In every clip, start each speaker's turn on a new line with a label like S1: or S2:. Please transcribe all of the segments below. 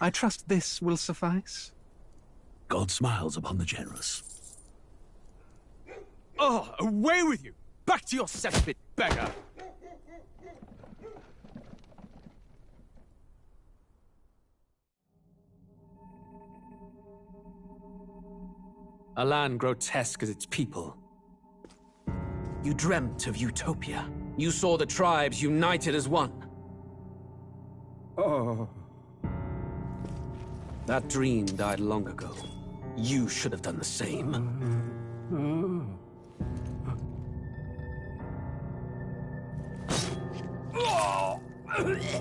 S1: I trust this will suffice?
S2: God smiles upon the generous.
S3: Oh, away with you! Back to your cesspit, beggar! A land grotesque as its people. You dreamt of utopia. You saw the tribes united as one.
S4: Oh.
S3: That dream died long ago. You should have done the same.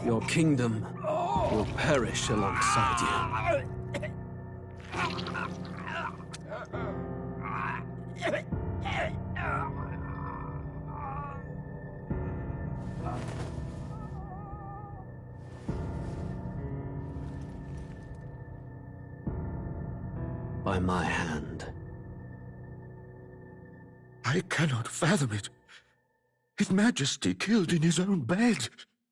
S3: Your kingdom will perish alongside you. By my hand.
S5: I cannot fathom it. His Majesty killed in his own bed.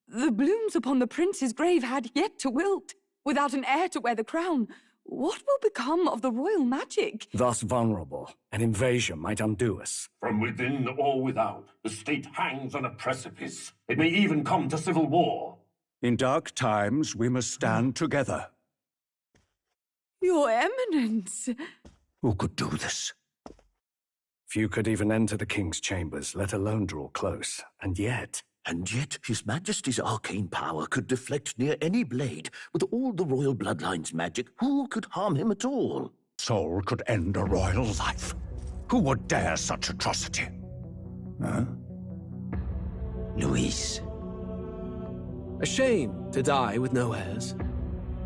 S6: The blooms upon the prince's grave had yet to wilt. Without an heir to wear the crown, what will become of the royal magic?
S4: Thus vulnerable, an invasion might undo us.
S7: From within or without, the state hangs on a precipice. It may even come to civil war.
S4: In dark times, we must stand together.
S6: Your Eminence!
S5: Who could do this?
S4: Few could even enter the king's chambers, let alone draw close. And yet
S5: His Majesty's arcane power could deflect near any blade. With all the royal bloodline's magic, who could harm him at all?
S4: Sol could end a royal life. Who would dare such atrocity? Huh?
S5: Luis.
S3: A shame to die with no heirs.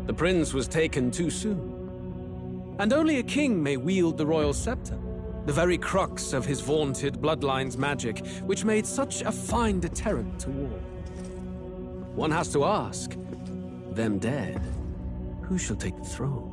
S3: The prince was taken too soon. And only a king may wield the royal scepter, the very crux of his vaunted bloodline's magic, which made such a fine deterrent to war. One has to ask, them dead, who shall take the throne?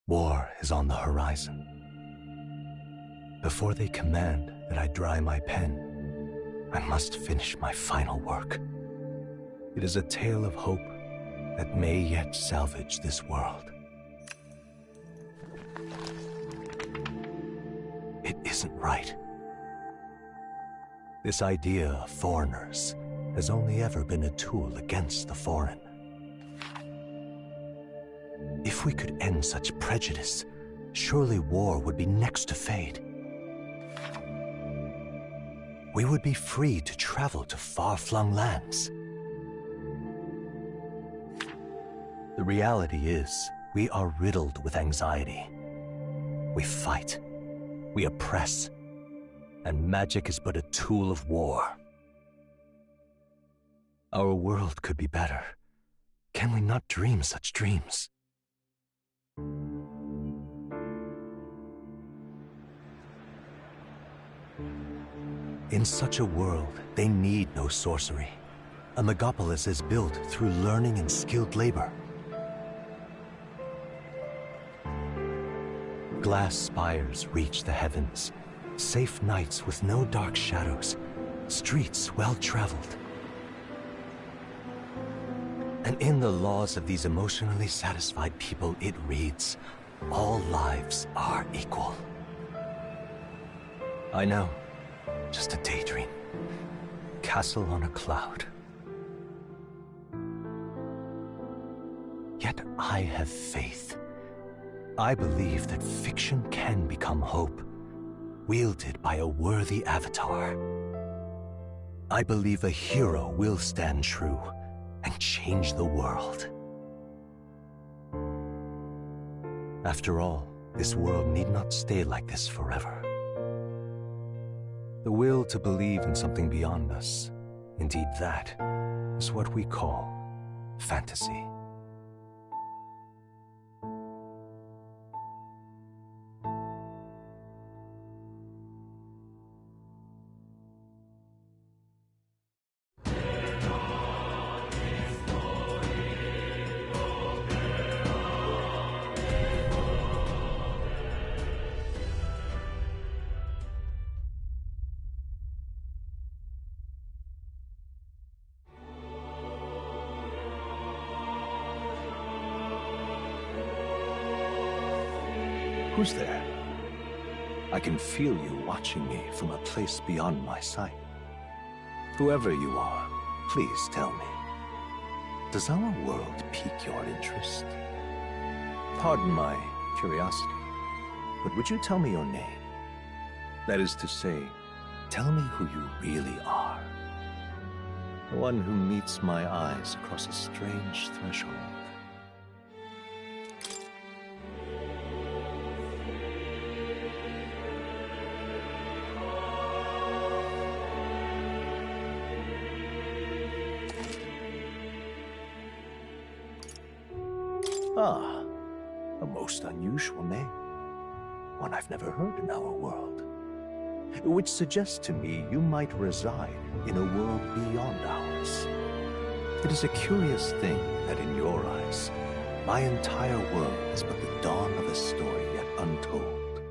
S8: War is on the horizon. Before they command that I dry my pen, I must finish my final work. It is a tale of hope that may yet salvage this world. It isn't right. This idea of foreigners has only ever been a tool against the foreign. If we could end such prejudice, surely war would be next to fade. We would be free to travel to far-flung lands. The reality is, we are riddled with anxiety. We fight, we oppress, and magic is but a tool of war. Our world could be better. Can we not dream such dreams? In such a world, they need no sorcery. A megapolis is built through learning and skilled labor. Glass spires reach the heavens, safe nights with no dark shadows, streets well-traveled. And in the laws of these emotionally satisfied people, it reads, all lives are equal. I know, just a daydream. Castle on a cloud. Yet I have faith. I believe that fiction can become hope, wielded by a worthy avatar. I believe a hero will stand true and change the world. After all, this world need not stay like this forever. The will to believe in something beyond us, indeed that, is what we call fantasy. Who's there? I can feel you watching me from a place beyond my sight. Whoever you are, please tell me. Does our world pique your interest? Pardon my curiosity, but would you tell me your name? That is to say, tell me who you really are. The one who meets my eyes across a strange threshold. Ah, a most unusual name. One I've never heard in our world. Which suggests to me you might reside in a world beyond ours. It is a curious thing that in your eyes, my entire world is but the dawn of a story yet untold.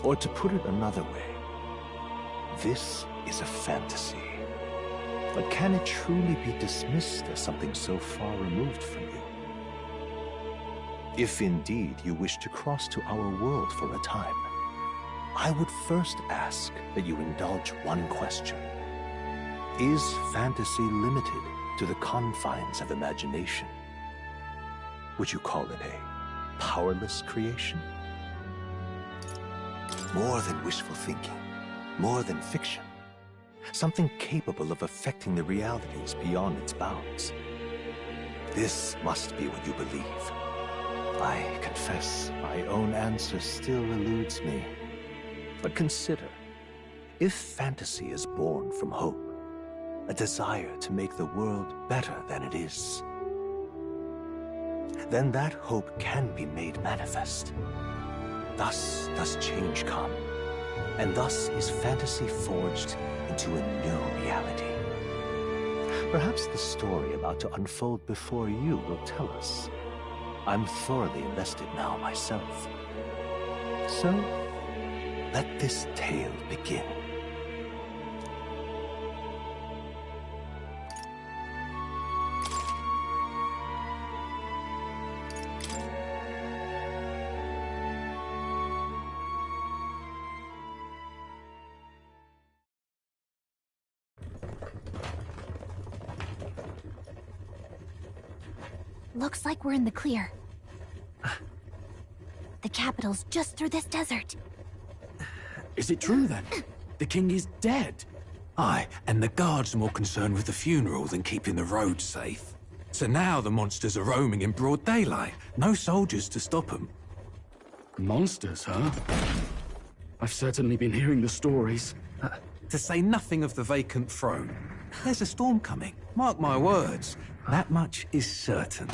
S8: Or to put it another way, this is a fantasy. But can it truly be dismissed as something so far removed from you? If indeed you wish to cross to our world for a time, I would first ask that you indulge one question. Is fantasy limited to the confines of imagination? Would you call it a powerless creation? More than wishful thinking, more than fiction. Something capable of affecting the realities beyond its bounds. This must be what you believe. I confess, my own answer still eludes me. But consider, if fantasy is born from hope, a desire to make the world better than it is, then that hope can be made manifest. Thus does change come, and thus is fantasy forged into a new reality. Perhaps the story about to unfold before you will tell us. I'm thoroughly invested now myself. So, let this tale begin.
S9: Looks like we're in the clear. The capital's just through this desert.
S2: Is it true then? The king is dead?
S10: Aye, and the guards are more concerned with the funeral than keeping the roads safe. So now the monsters are roaming in broad daylight. No soldiers to stop them.
S1: Monsters, huh? I've certainly been hearing the stories.
S10: To say nothing of the vacant throne. There's a storm coming, mark my words. That much is certain.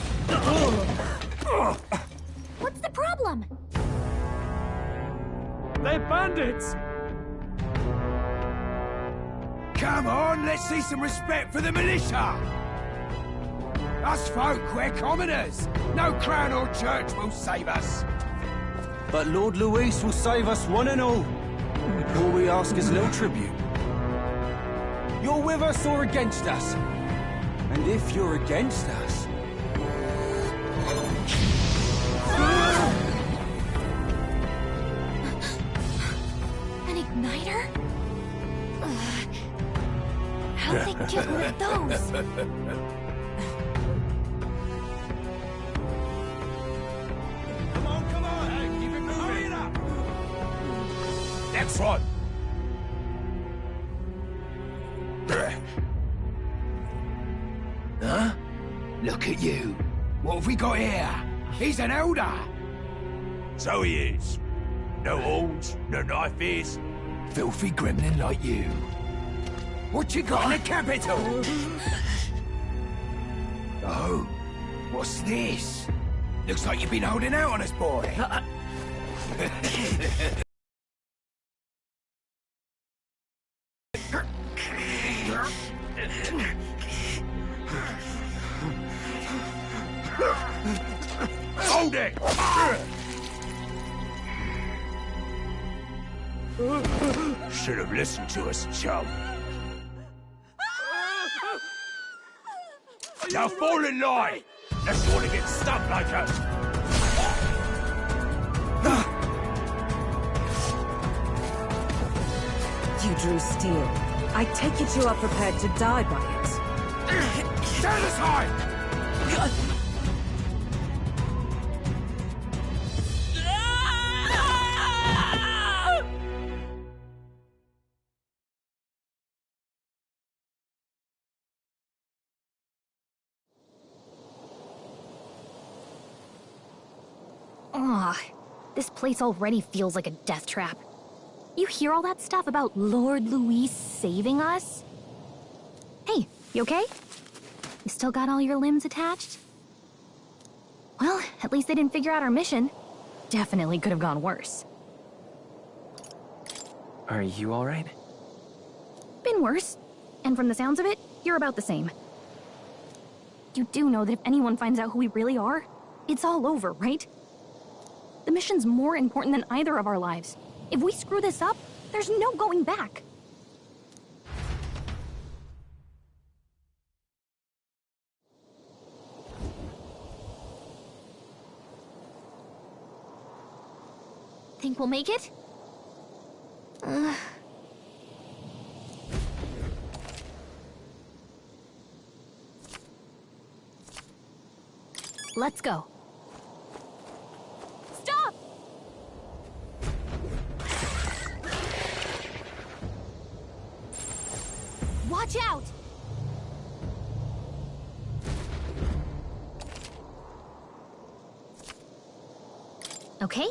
S9: What's the problem?
S3: They're bandits!
S11: Come on, let's see some respect for the militia! Us folk, we're commoners. No crown or church will save us.
S3: But Lord Luis will save us one and all. All we ask is a little tribute. You're with us or against us? And if you're against us...
S9: An igniter? How'd they get one of those?
S11: Come on, hey, keep it moving. Hurry it up! Next one! Huh? Look at you. What have we got here? He's an elder.
S4: So he is. No horns, no knife is.
S11: Filthy gremlin like you. What you got in the capital? Oh, what's this? Looks like you've been holding out on us, boy.
S4: Hold it! Should have listened to us, chum. Now fall in line! Let's want to get stuck like us!
S12: You drew steel. I take it you are prepared to die by it.
S11: Stand aside!
S9: Ugh, this place already feels like a death trap. You hear all that stuff about Lord Luis saving us? Hey, you okay? You still got all your limbs attached? Well, at least they didn't figure out our mission. Definitely could have gone worse.
S13: Are you alright?
S9: Been worse. And from the sounds of it, you're about the same. You do know that if anyone finds out who we really are, it's all over, right? The mission's more important than either of our lives. If we screw this up, there's no going back. Think we'll make it? Let's go. Stop! Watch out! Okay?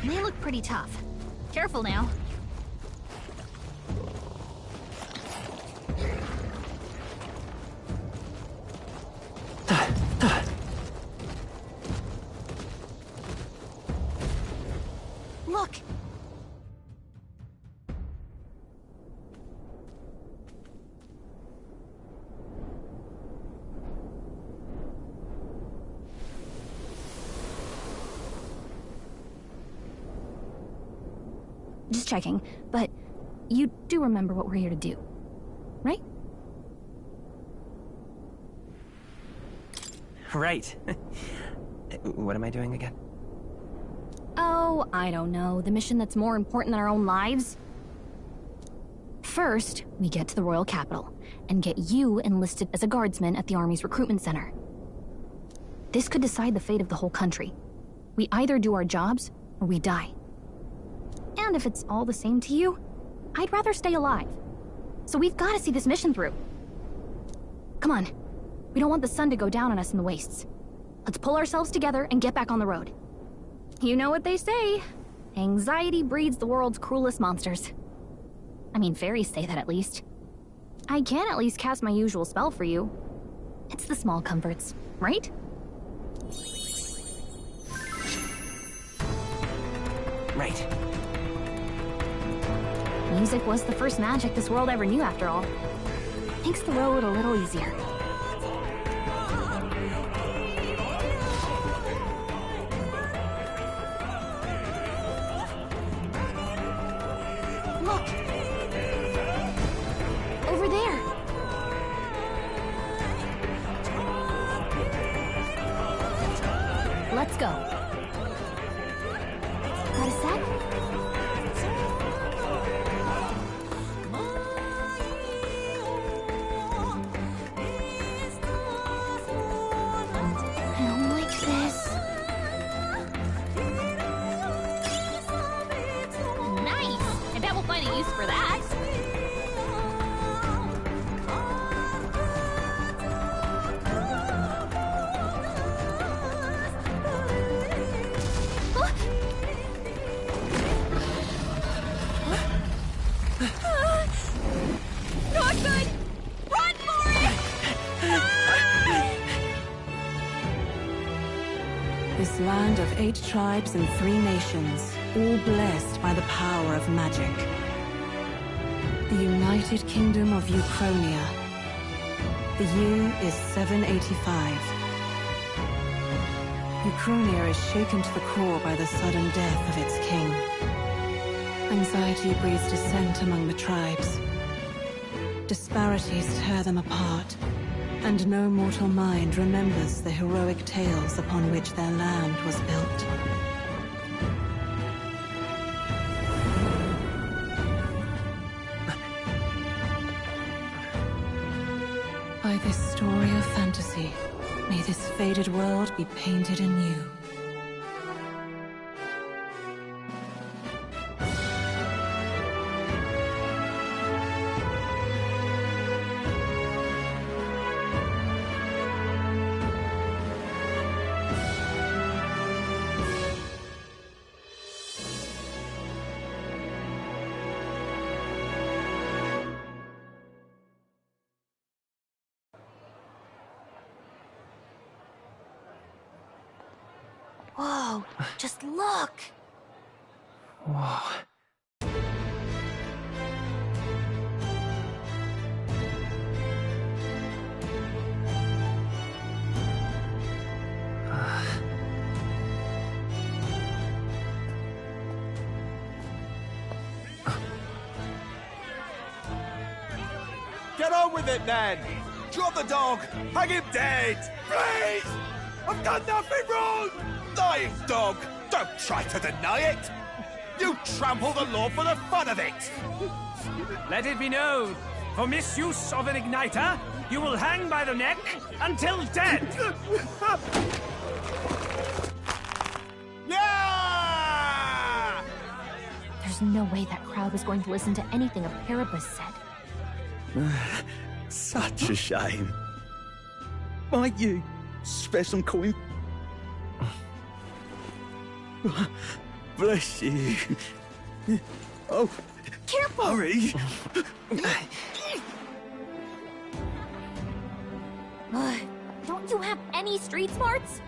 S9: They look pretty tough. Careful now. Look! just checking, but you do remember what we're here to do, right?
S13: Right. What am I doing again?
S9: Oh, I don't know. The mission that's more important than our own lives? First, we get to the royal capital and get you enlisted as a guardsman at the army's recruitment center. This could decide the fate of the whole country. We either do our jobs or we die. And if it's all the same to you, I'd rather stay alive. So we've got to see this mission through. Come on. We don't want the sun to go down on us in the wastes. Let's pull ourselves together and get back on the road. You know what they say. Anxiety breeds the world's cruelest monsters. I mean, fairies say that at least. I can at least cast my usual spell for you. It's the small comforts, right?
S13: Right.
S9: Music was the first magic this world ever knew, after all. Makes the road a little easier. Look! Over there! Let's go. Got a sec? I don't like this. Nice! I bet we'll find a use for that. Not good! Run for it!
S12: This land of 8 tribes and 3 nations, all blessed by the power of magic. The United Kingdom of Uchronia. The year is 785. Uchronia is shaken to the core by the sudden death of its king. Anxiety breeds dissent among the tribes. Disparities tear them apart, and no mortal mind remembers the heroic tales upon which their land was built. By this story of fantasy, may this faded world be painted anew.
S9: Whoa, just look!
S13: Whoa.
S11: Get on with it, then! Drop the dog! Hang him dead! Please! I've done nothing wrong! Lying dog! Don't try to deny it! You trample the law for the fun of it!
S14: Let it be known, for misuse of an igniter, you will hang by the neck until dead!
S11: Yeah!
S9: There's no way that crowd was going to listen to anything a Paribus said.
S2: Such a shame. Might you spare some coin? Bless you. Oh,
S9: careful!
S2: Hurry!
S9: Don't you have any street smarts?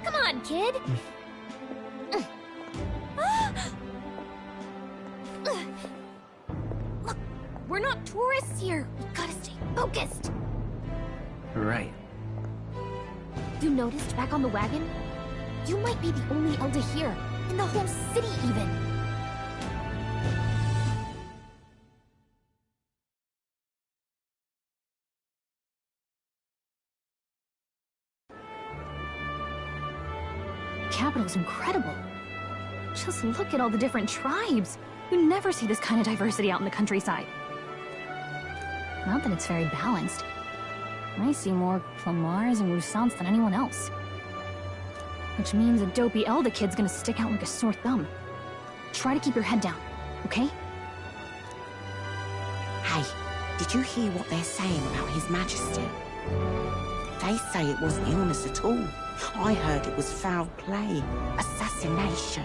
S9: Come on, kid! Look, we're not tourists here. We gotta stay focused.
S13: Right.
S9: You noticed back on the wagon? You might be the only elder here, in the whole city even. capital's incredible. Just look at all the different tribes. You never see this kind of diversity out in the countryside. Not that it's very balanced. I see more Clamars and Roussants than anyone else. Which means a dopey Elda kid's gonna stick out like a sore thumb. Try to keep your head down, okay?
S15: Hey, did you hear what they're saying about His Majesty? They say it wasn't illness at all. I heard it was foul play, assassination.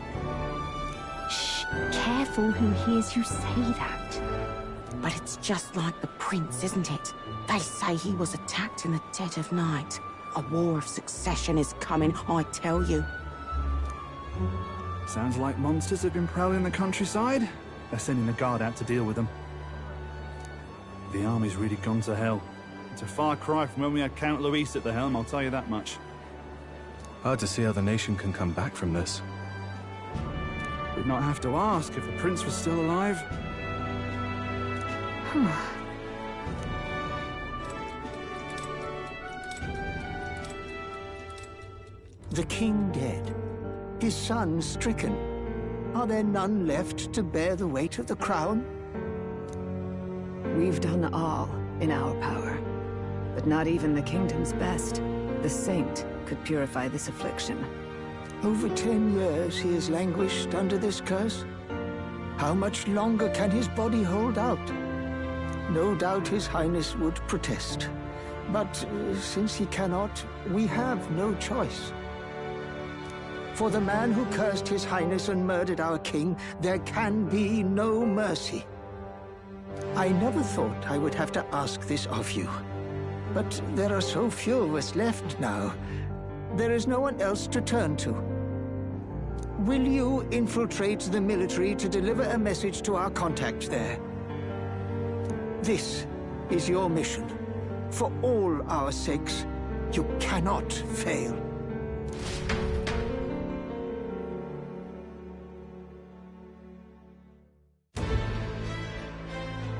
S9: Shh, careful who hears you say that.
S15: But it's just like the prince, isn't it? They say he was attacked in the dead of night. A war of succession is coming, I tell you.
S2: Sounds like monsters have been prowling the countryside. They're sending a guard out to deal with them. The army's really gone to hell. It's a far cry from when we had Count Luis at the helm, I'll tell you that much.
S16: Hard to see how the nation can come back from this.
S2: We'd not have to ask if the prince was still alive.
S17: The king dead, his son stricken. Are there none left to bear the weight of the crown?
S18: We've done all in our power, but not even the kingdom's best, the saint, could purify this affliction.
S17: Over 10 years he has languished under this curse. How much longer can his body hold out? No doubt His Highness would protest. But since he cannot, we have no choice. For the man who cursed His Highness and murdered our king, there can be no mercy. I never thought I would have to ask this of you. But there are so few of us left now. There is no one else to turn to. Will you infiltrate the military to deliver a message to our contact there? This is your mission. For all our sakes, you cannot fail.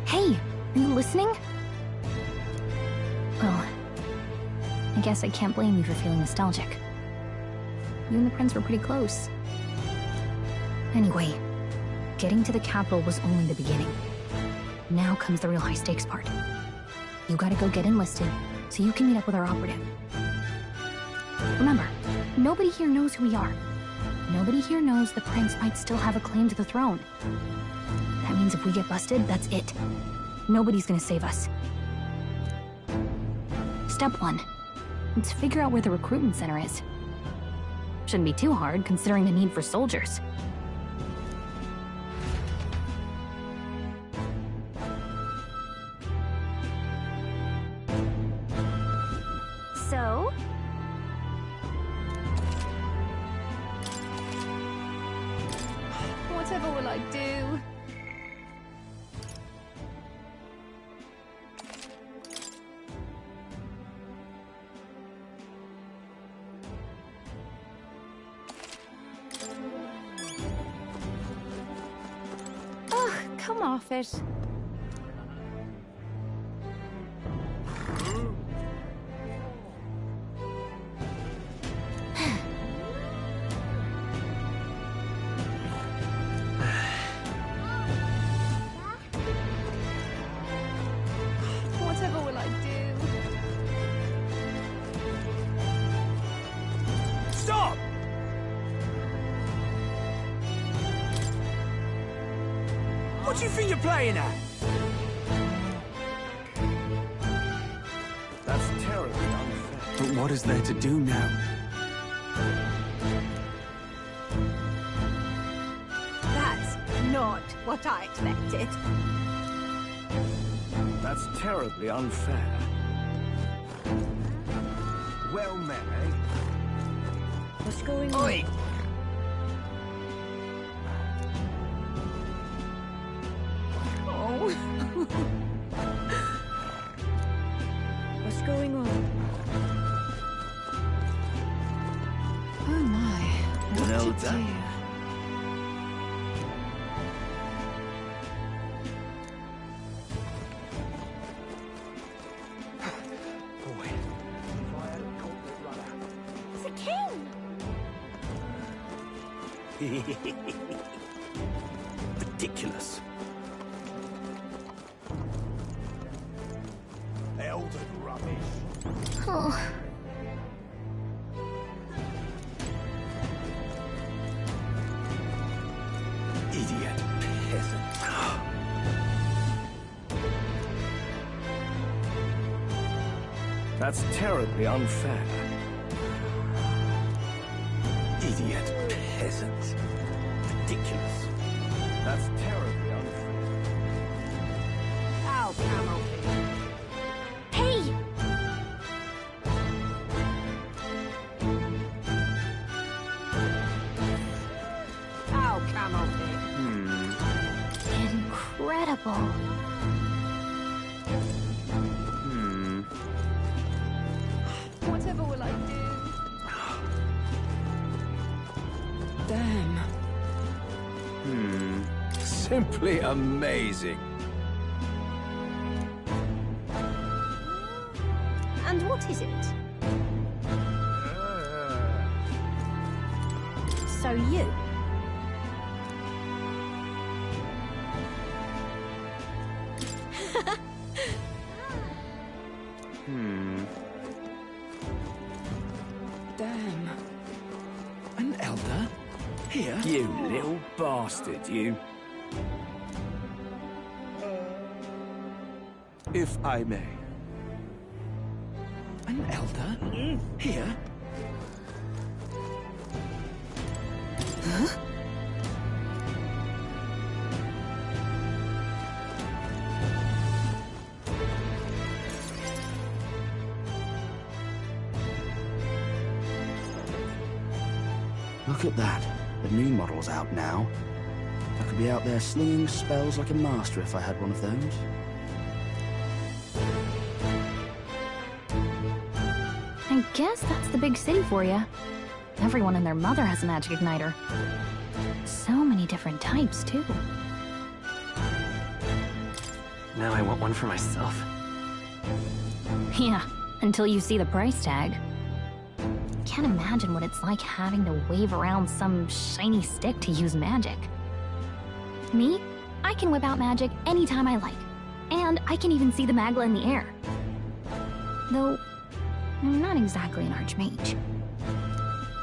S9: Hey, are you listening? Well, I guess I can't blame you for feeling nostalgic. You and the prince were pretty close. Anyway, getting to the capital was only the beginning. Now comes the real high-stakes part. You gotta go get enlisted, so you can meet up with our operative. Remember, nobody here knows who we are. Nobody here knows the prince might still have a claim to the throne. That means if we get busted, that's it. Nobody's gonna save us. Step 1. Let's figure out where the recruitment center is. Shouldn't be too hard, considering the need for soldiers. So? Whatever will I do?
S19: Ugh, come off it.
S9: Whatever will I do?
S11: Stop! What do you think you're playing at?
S2: That's terribly unfair. But what is there to do now?
S19: That's not what I expected.
S2: That's terribly unfair.
S11: Well met, eh?
S19: What's going on?
S11: Oi!
S19: Oh. What's going on? Oh my.
S11: Well
S19: What to
S11: done.
S19: do?
S11: Boy, if I had a gauntlet runner.
S19: It's a king!
S5: Ridiculous.
S11: Elder rubbish.
S9: Oh.
S11: Idiot peasant.
S14: That's terribly unfair.
S11: Idiot peasant. Ridiculous.
S14: That's terribly unfair.
S19: Ow, camel.
S9: Hey!
S19: Ow, camel.
S9: Incredible.
S6: Whatever will I do?
S14: Damn. Simply amazing.
S19: And what is it? So you?
S14: Damn. An elder? Here? You little bastard, you.
S11: If I may.
S14: An elder? Here?
S9: Huh?
S1: Look at that. The new model's out now. I could be out there slinging spells like a master if I had one of those.
S9: I guess that's the big city for you. Everyone and their mother has a magic igniter. So many different types, too.
S13: Now I want one for myself.
S9: Yeah, until you see the price tag. Can't imagine what it's like having to wave around some shiny stick to use magic. Me? I can whip out magic anytime I like. And I can even see the Magla in the air. Though, I'm not exactly an archmage.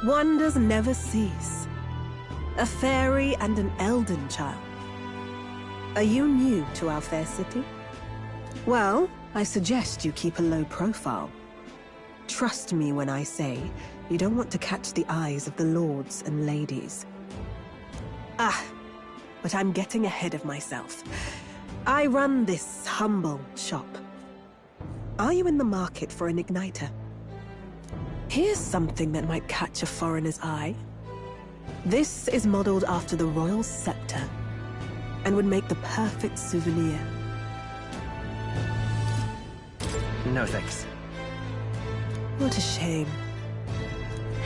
S12: Wonders never cease. A fairy and an elden child. Are you new to our fair city? Well, I suggest you keep a low profile. Trust me when I say you don't want to catch the eyes of the lords and ladies. But I'm getting ahead of myself. I run this humble shop. Are you in the market for an igniter? Here's something that might catch a foreigner's eye. This is modeled after the royal scepter and would make the perfect souvenir.
S13: No thanks.
S12: What a shame.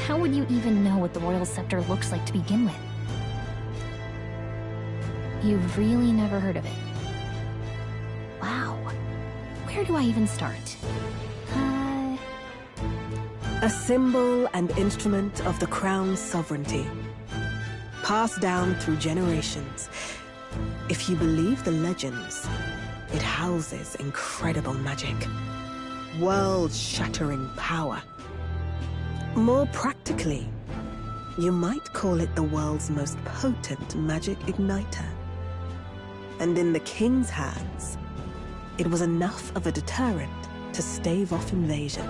S9: How would you even know what the royal scepter looks like to begin with? You've really never heard of it. Wow. Where do I even start?
S12: A symbol and instrument of the crown's sovereignty. Passed down through generations. If you believe the legends, it houses incredible magic. World-shattering power. More practically, you might call it the world's most potent magic igniter. And in the king's hands, it was enough of a deterrent to stave off invasion.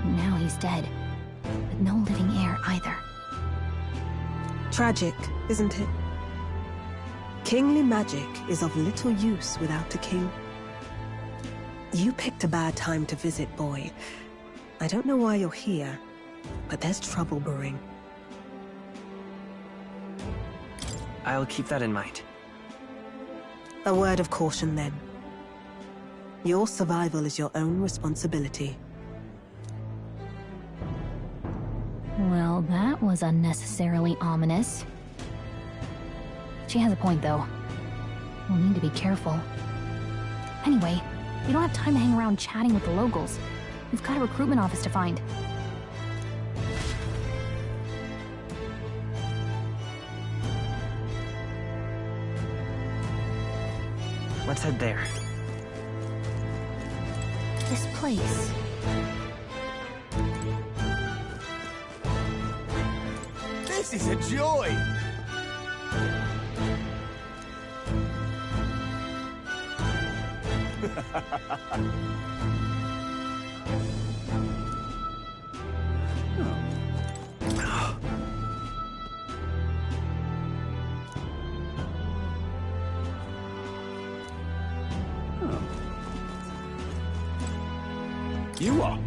S9: Now he's dead, with no living heir either.
S12: Tragic, isn't it? Kingly magic is of little use without a king. You picked a bad time to visit, boy. I don't know why you're here, but there's trouble brewing.
S13: I'll keep that in mind.
S12: A word of caution, then. Your survival is your own responsibility.
S9: Well, that was unnecessarily ominous. She has a point, though. We'll need to be careful. Anyway, we don't have time to hang around chatting with the locals. We've got a recruitment office to find.
S13: Let's head there.
S9: This place.
S11: This is a joy!
S4: You are.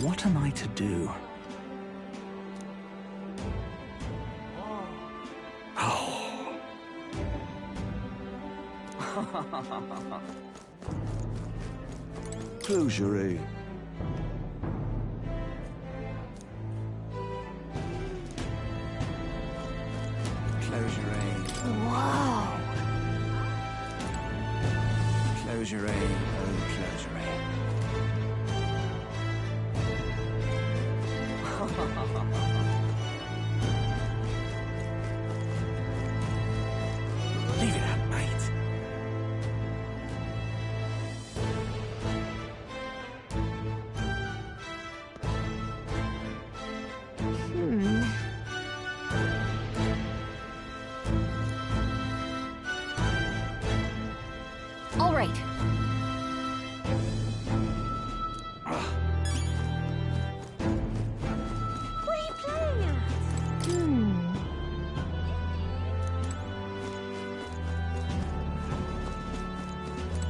S8: What am I to do?
S4: Close your eyes.
S11: Close your eyes.
S9: Whoa.
S11: Close your eyes. Oh, close your eyes. Leave it out, mate.
S9: All right.
S19: What are you playing at?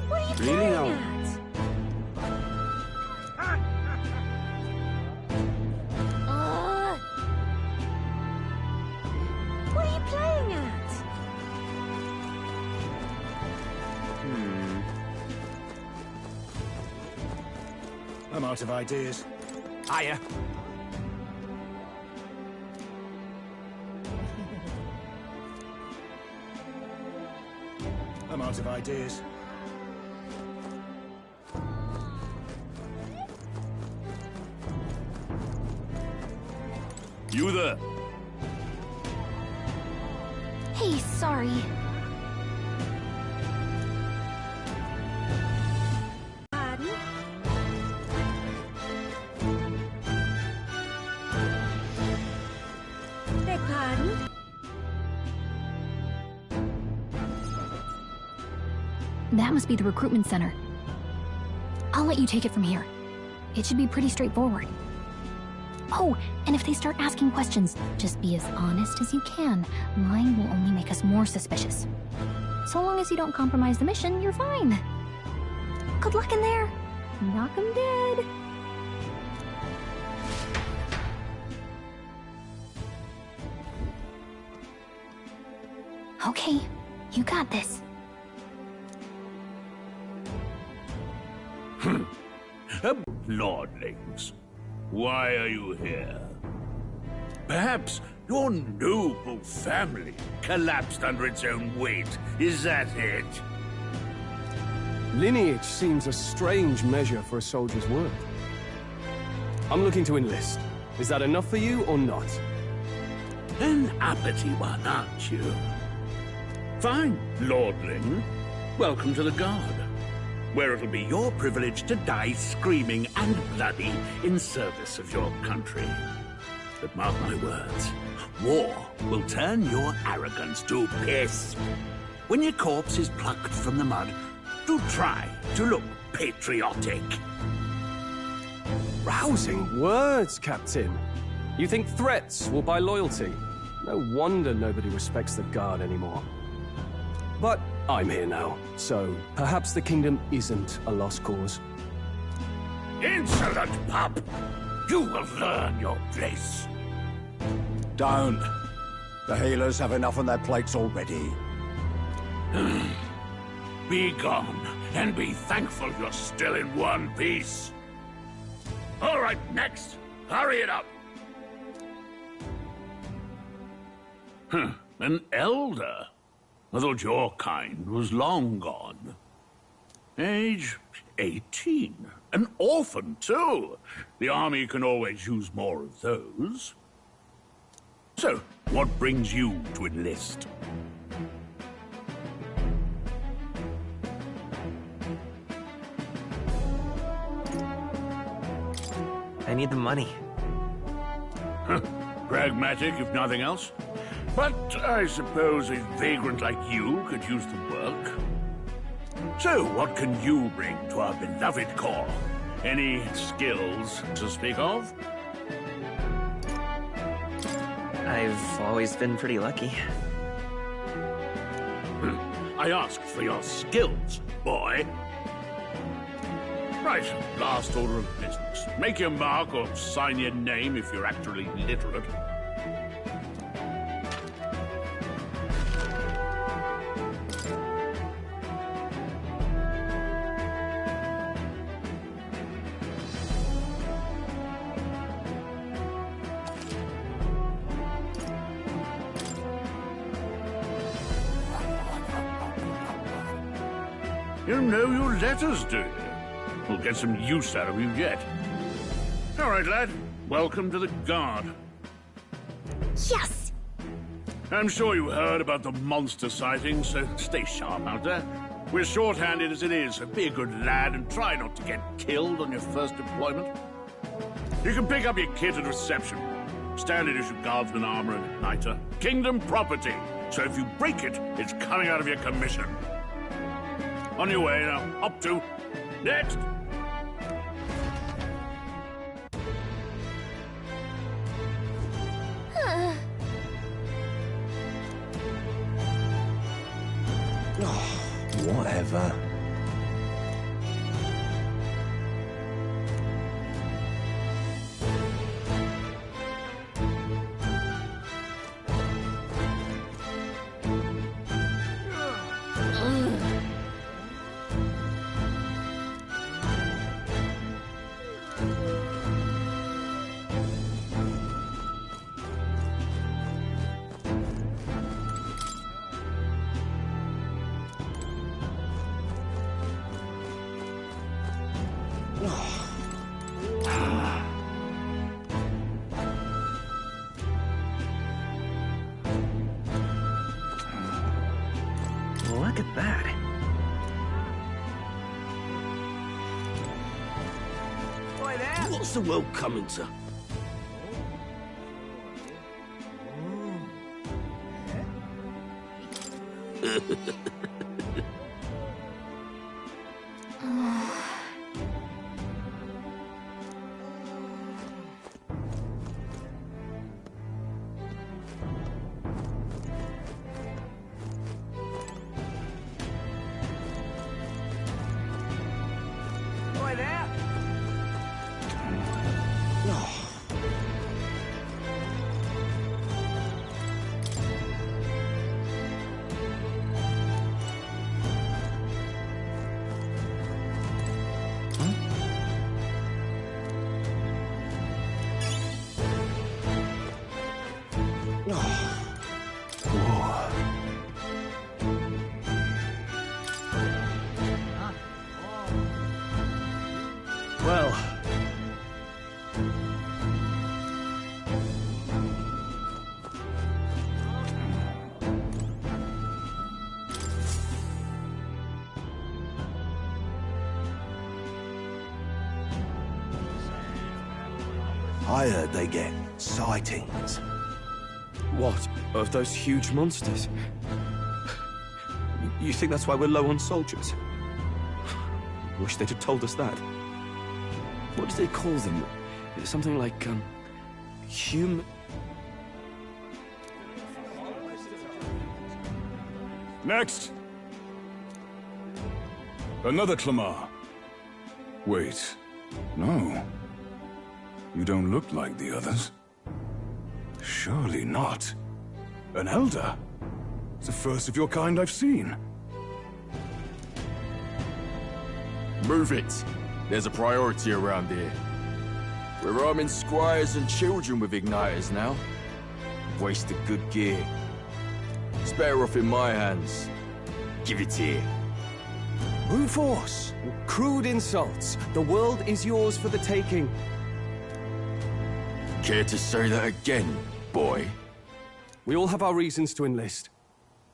S19: What are you
S4: Really
S19: playing
S4: now?
S19: at? What are you playing at?
S11: I'm out of ideas. Hiya. I'm out of ideas.
S7: You there?
S9: Hey, sorry.
S19: Pardon? Beg pardon?
S9: That must be the recruitment center. I'll let you take it from here. It should be pretty straightforward. Oh, and if they start asking questions, just be as honest as you can. Lying will only make us more suspicious. So long as you don't compromise the mission, you're fine. Good luck in there. Knock 'em dead. Okay, you got this.
S4: Lordlings, why are you here? Perhaps your noble family collapsed under its own weight. Is that it?
S20: Lineage seems a strange measure for a soldier's worth. I'm looking to enlist. Is that enough for you or not?
S4: An uppity one, aren't you? Fine, Lordling. Welcome to the Guard, where it'll be your privilege to die screaming and bloody in service of your country. But mark my words, war will turn your arrogance to piss. When your corpse is plucked from the mud, do try to look patriotic.
S20: Rousing words, Captain. You think threats will buy loyalty? No wonder nobody respects the Guard anymore. But I'm here now, so perhaps the kingdom isn't a lost cause.
S4: Insolent pup! You will learn your place. Don't. The healers have enough on their plates already. Be gone, and be thankful you're still in one piece. All right, next. Hurry it up. An elder? I thought your kind was long gone. Age 18. An orphan, too. The army can always use more of those. So, what brings you to enlist?
S13: I need the money.
S4: Pragmatic, if nothing else. But I suppose a vagrant like you could use the work. So, what can you bring to our beloved corps? Any skills to speak of?
S13: I've always been pretty lucky.
S4: I asked for your skills, boy. Right, last order of business. Make your mark or sign your name if you're actually literate. You know your letters, do you? We'll get some use out of you yet. All right, lad. Welcome to the Guard.
S9: Yes!
S4: I'm sure you heard about the monster sightings, so stay sharp out there. We're short-handed as it is, so be a good lad and try not to get killed on your first deployment. You can pick up your kit at reception. Standard issue guardsman armor and igniter. Kingdom property, so if you break it, it's coming out of your commission. On your way now. Up to. Next!
S8: Whatever.
S13: Look at that.
S5: What's the world coming to?
S20: Well.
S8: I heard they get sightings.
S20: What? Of those huge monsters? You think that's why we're low on soldiers? Wish they'd have told us that. What do they call them? Something like, human...
S2: Next! Another Clamar. Wait, no. You don't look like the others. Surely not. An elder? It's the first of your kind I've seen.
S21: Move it. There's a priority around here. We're arming squires and children with igniters now. Wasted good gear. It's better off in my hands. Give it here.
S20: Brute force, crude insults. The world is yours for the taking.
S21: Care to say that again, boy?
S20: We all have our reasons to enlist.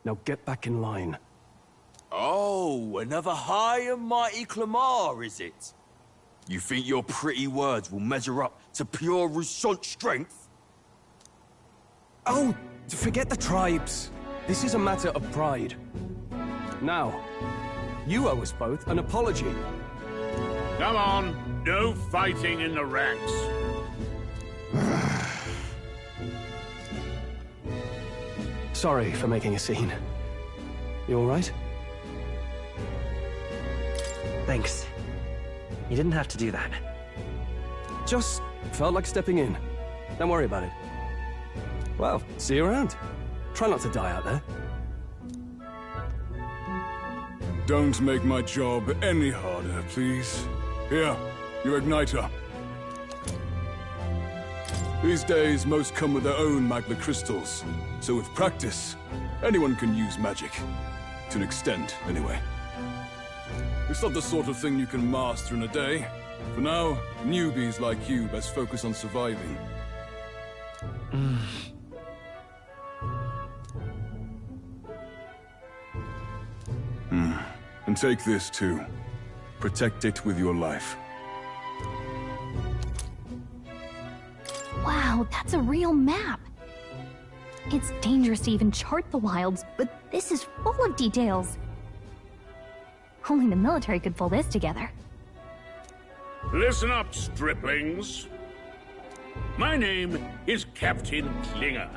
S20: Now get back in line.
S21: Oh, another high and mighty Clamar, is it? You think your pretty words will measure up to pure Roussant strength?
S20: Oh, forget the tribes. This is a matter of pride. Now, you owe us both an apology.
S4: Come on, no fighting in the ranks.
S20: Sorry for making a scene. You all right?
S13: Thanks. You didn't have to do that.
S20: Just felt like stepping in. Don't worry about it. Well, see you around. Try not to die out there.
S2: Don't make my job any harder, please. Here, your igniter. These days, most come with their own magna crystals. So with practice, anyone can use magic. To an extent, anyway. It's not the sort of thing you can master in a day. For now, newbies like you best focus on surviving. And take this too. Protect it with your life.
S9: Wow, that's a real map. It's dangerous to even chart the wilds, but this is full of details. Only the military could pull this together.
S4: Listen up, striplings. My name is Captain Klinger,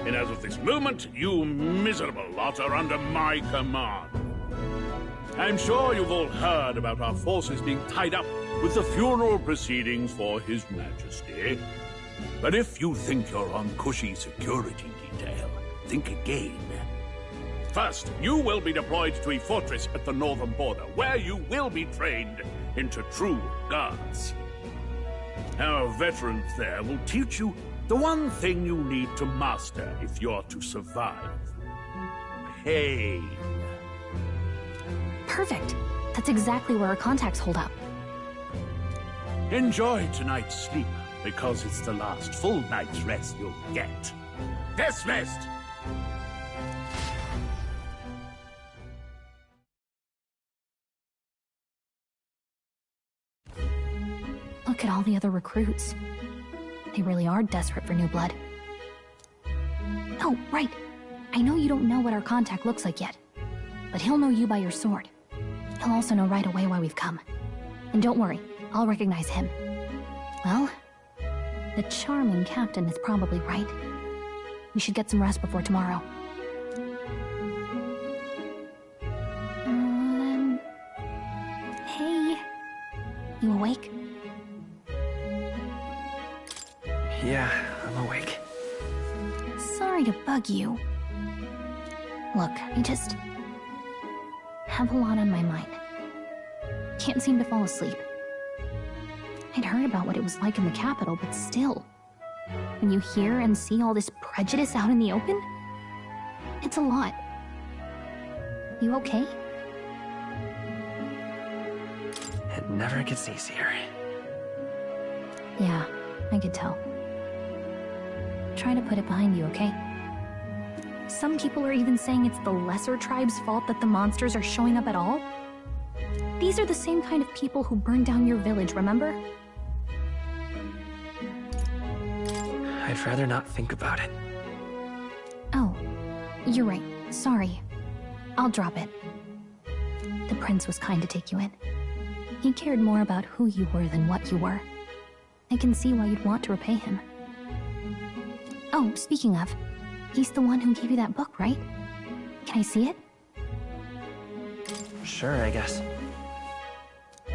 S4: and as of this moment, you miserable lot are under my command. I'm sure you've all heard about our forces being tied up with the funeral proceedings for His Majesty. But if you think you're on cushy security detail, think again. First, you will be deployed to a fortress at the northern border, where you will be trained into true guards. Our veterans there will teach you the one thing you need to master if you're to survive. Pain.
S9: Perfect. That's exactly where our contacts hold up.
S4: Enjoy tonight's sleep, because it's the last full night's rest you'll get. Dismissed!
S9: Look at all the other recruits. They really are desperate for new blood. Oh, right. I know you don't know what our contact looks like yet, but he'll know you by your sword. He'll also know right away why we've come. And don't worry, I'll recognize him. Well, the charming captain is probably right. We should get some rest before tomorrow. Hey. You awake?
S13: Yeah, I'm awake.
S9: Sorry to bug you. Look, I just have a lot on my mind. Can't seem to fall asleep. I'd heard about what it was like in the capital, but still. When you hear and see all this prejudice out in the open, it's a lot. You okay?
S13: It never gets easier.
S9: Yeah, I could tell. Try to put it behind you, okay? Some people are even saying it's the lesser tribe's fault that the monsters are showing up at all. These are the same kind of people who burned down your village, remember?
S13: I'd rather not think about it.
S9: Oh, you're right. Sorry. I'll drop it. The prince was kind to take you in. He cared more about who you were than what you were. I can see why you'd want to repay him. Oh, speaking of, he's the one who gave you that book, right? Can I see it?
S13: Sure, I guess.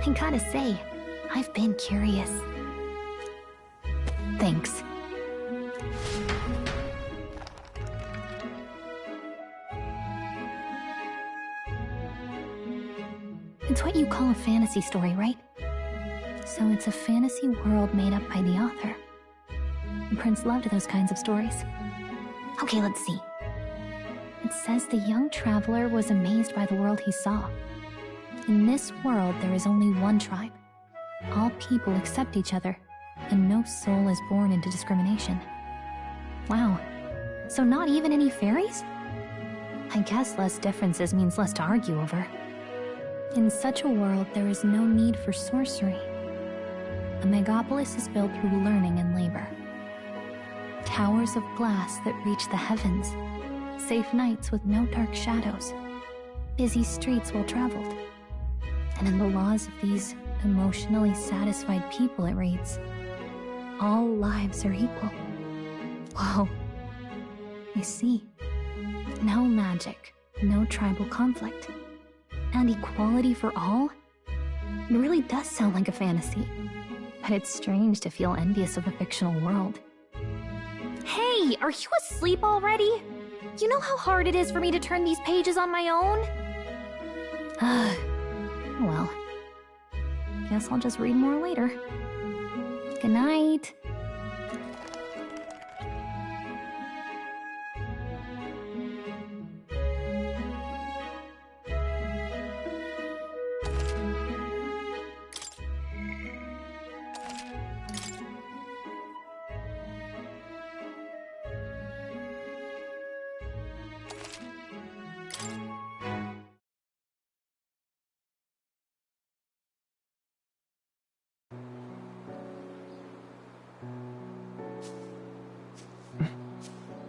S9: I gotta say, I've been curious. Thanks. It's what you call a fantasy story, right? So it's a fantasy world made up by the author. The prince loved those kinds of stories. Okay, let's see. It says the young traveler was amazed by the world he saw. In this world, there is only one tribe. All people accept each other, and no soul is born into discrimination. Wow. So not even any fairies? I guess less differences means less to argue over. In such a world, there is no need for sorcery. A megapolis is built through learning and labor. Towers of glass that reach the heavens. Safe nights with no dark shadows. Busy streets well traveled. And in the laws of these emotionally satisfied people, it reads, all lives are equal. Whoa. I see. No magic, no tribal conflict. And equality for all? It really does sound like a fantasy. But it's strange to feel envious of a fictional world. Hey, are you asleep already? You know how hard it is for me to turn these pages on my own? Well, guess I'll just read more later. Good night.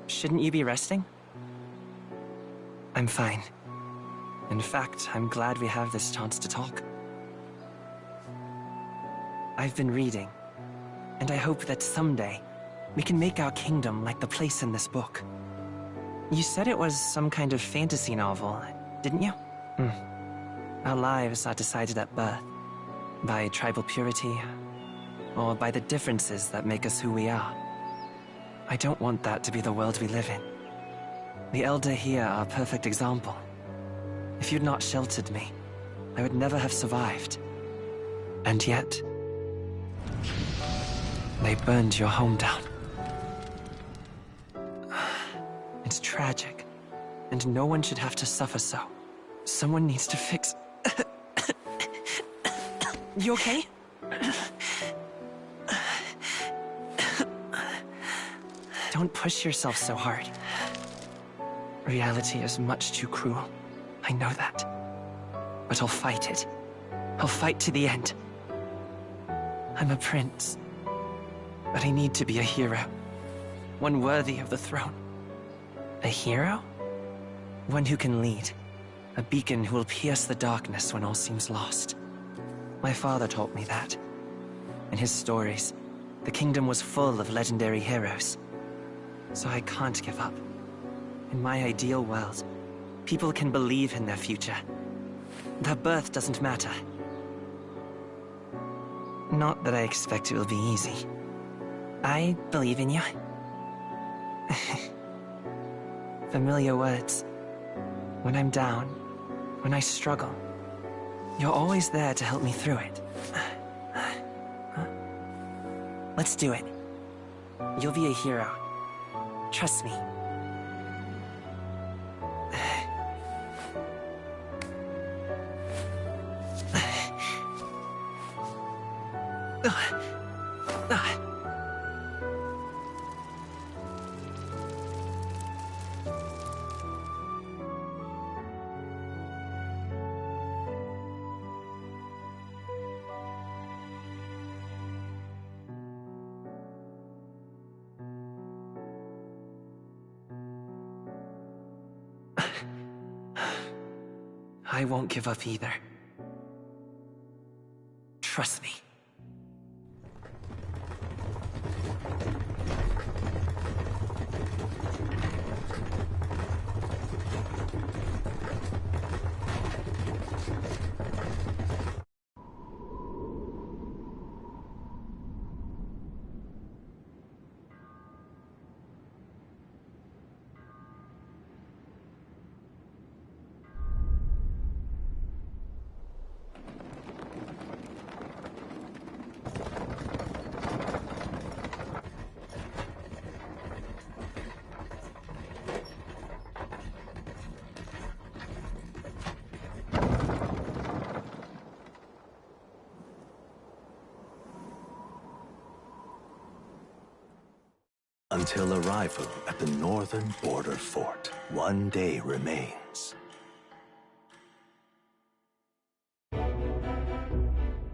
S13: Shouldn't you be resting? I'm fine. In fact, I'm glad we have this chance to talk. I've been reading, and I hope that someday we can make our kingdom like the place in this book. You said it was some kind of fantasy novel, didn't you? Our lives are decided at birth, by tribal purity, or by the differences that make us who we are. I don't want that to be the world we live in. The Elder here are a perfect example. If you'd not sheltered me, I would never have survived. And yet, they burned your home down. It's tragic, and no one should have to suffer so. Someone needs to fix... You okay? Don't push yourself so hard. Reality is much too cruel. I know that. But I'll fight it. I'll fight to the end. I'm a prince. But I need to be a hero. One worthy of the throne. A hero? One who can lead. A beacon who will pierce the darkness when all seems lost. My father taught me that. In his stories, the kingdom was full of legendary heroes. So I can't give up. In my ideal world, people can believe in their future. Their birth doesn't matter. Not that I expect it will be easy. I believe in you. Familiar words. When I'm down, when I struggle, you're always there to help me through it. Let's do it. You'll be a hero. Trust me. I won't give up either. Trust me.
S8: until arrival at the northern border fort. One day remains.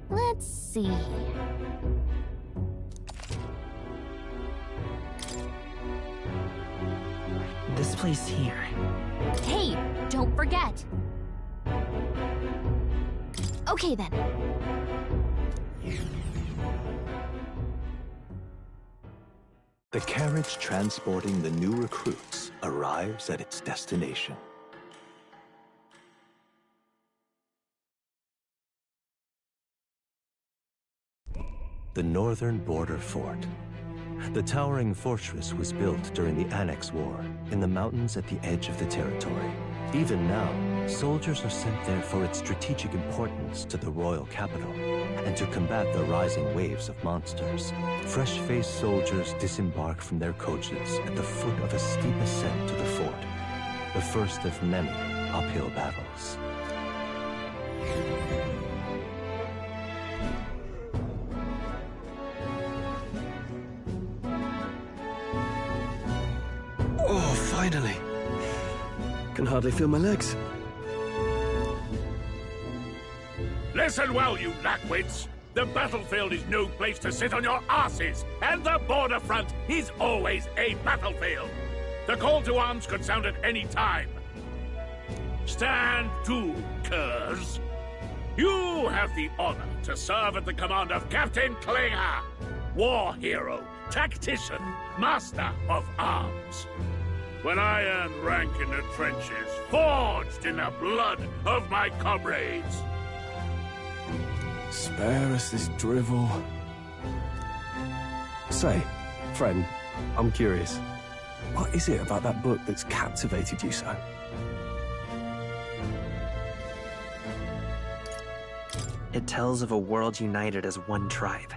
S9: Let's see.
S13: This place here.
S9: Hey, don't forget. Okay then.
S8: The carriage transporting the new recruits arrives at its destination. The northern border fort. The towering fortress was built during the Annex War in the mountains at the edge of the territory. Even now, soldiers are sent there for its strategic importance to the royal capital and to combat the rising waves of monsters. Fresh-faced soldiers disembark from their coaches at the foot of a steep ascent to the fort, the first of many uphill battles.
S20: Oh, finally. Can hardly feel my legs.
S4: Listen well, you lackwits. The battlefield is no place to sit on your asses, and the border front is always a battlefield. The call to arms could sound at any time. Stand to, curs. You have the honor to serve at the command of Captain Klinger, war hero, tactician, master of arms. When I earned rank in the trenches, forged in the blood of my comrades.
S20: Spare us this drivel. Say, friend, I'm curious. What is it about that book that's captivated you so?
S13: It tells of a world united as one tribe.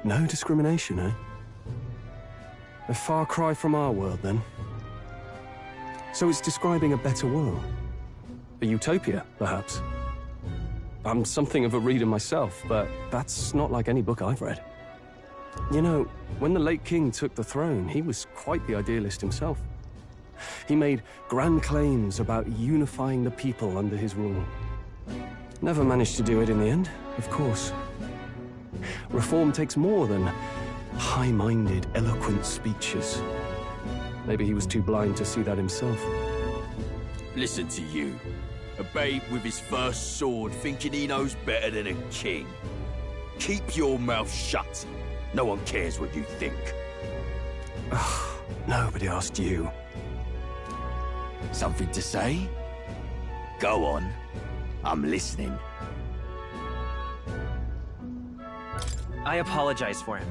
S20: No discrimination, eh? A far cry from our world, then. So it's describing a better world. A utopia, perhaps. I'm something of a reader myself, but that's not like any book I've read. You know, when the late king took the throne, he was quite the idealist himself. He made grand claims about unifying the people under his rule. Never managed to do it in the end, of course. Reform takes more than high-minded, eloquent speeches. Maybe he was too blind to see that himself.
S21: Listen to you. A babe with his first sword thinking he knows better than a king. Keep your mouth shut. No one cares what you think.
S20: Nobody asked you.
S21: Something to say? Go on. I'm listening.
S13: I apologize for him.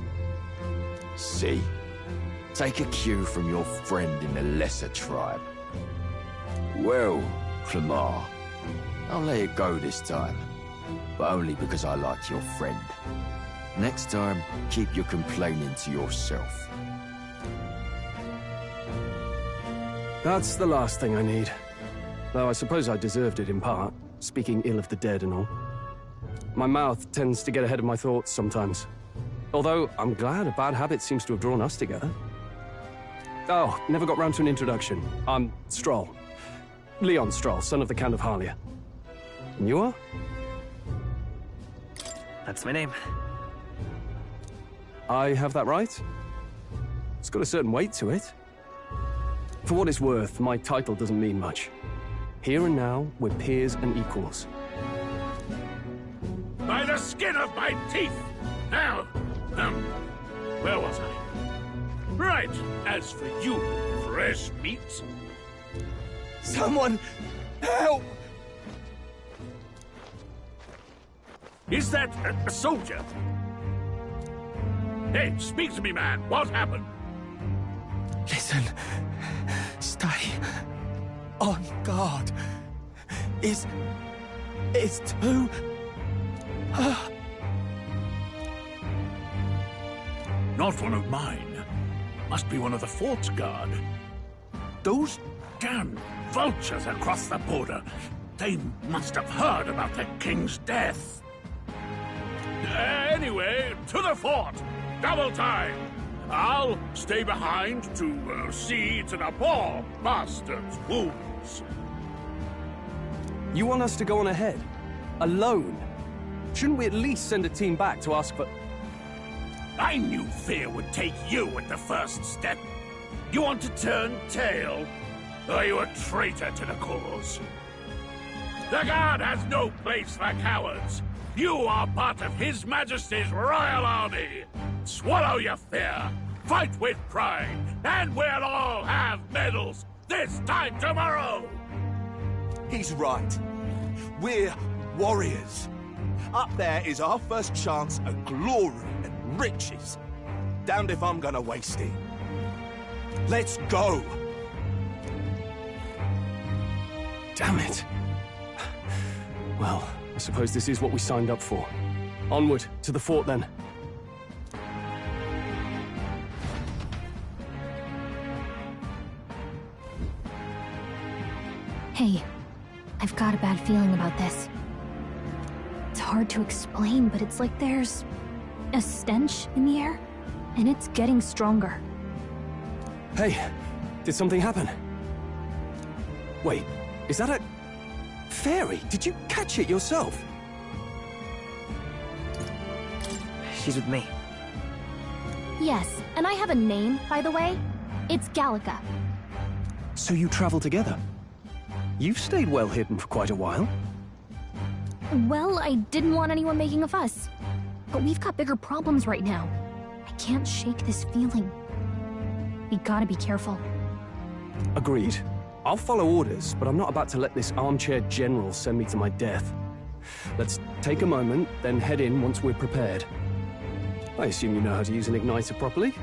S21: See? Take a cue from your friend in the lesser tribe. Well, Clamar, I'll let it go this time. But only because I like your friend. Next time, keep your complaining to yourself.
S20: That's the last thing I need. Though I suppose I deserved it in part, speaking ill of the dead and all. My mouth tends to get ahead of my thoughts sometimes. Although, I'm glad a bad habit seems to have drawn us together. Oh, never got round to an introduction. I'm Stroll. Leon Stroll, son of the Count of Harlia. And you are?
S13: That's my name.
S20: I have that right? It's got a certain weight to it. For what it's worth, my title doesn't mean much. Here and now, we're peers and equals.
S4: By the skin of my teeth! Now, where was I? Right, as for you, fresh meat.
S11: Someone, help!
S4: Is that a soldier? Hey, speak to me, man. What happened?
S11: Listen. Stay on guard. It's too...
S4: Not one of mine. Must be one of the fort's guard. Those damn vultures across the border. They must have heard about the king's death. Anyway, to the fort. Double time. I'll stay behind to see to the poor bastard's wounds.
S20: You want us to go on ahead? Alone? Shouldn't we at least send a team back to ask for...
S4: I knew fear would take you at the first step. You want to turn tail? Are you a traitor to the cause? The Guard has no place for cowards. You are part of His Majesty's Royal Army. Swallow your fear, fight with pride, and we'll all have medals this time tomorrow!
S11: He's right. We're warriors. Up there is our first chance at glory and riches. Damned if I'm gonna waste it. Let's go!
S20: Damn it. Well, I suppose this is what we signed up for. Onward, to the fort then.
S9: Hey, I've got a bad feeling about this. It's hard to explain, but it's like there's a stench in the air, and it's getting stronger.
S20: Hey, did something happen? Wait, is that a... fairy? Did you catch it yourself?
S13: She's with me.
S9: Yes, and I have a name, by the way. It's Gallica.
S20: So you travel together? You've stayed well hidden for quite a while.
S9: Well, I didn't want anyone making a fuss. But we've got bigger problems right now. I can't shake this feeling. We gotta be careful.
S20: Agreed. I'll follow orders, but I'm not about to let this armchair general send me to my death. Let's take a moment, then head in once we're prepared. I assume you know how to use an igniter properly?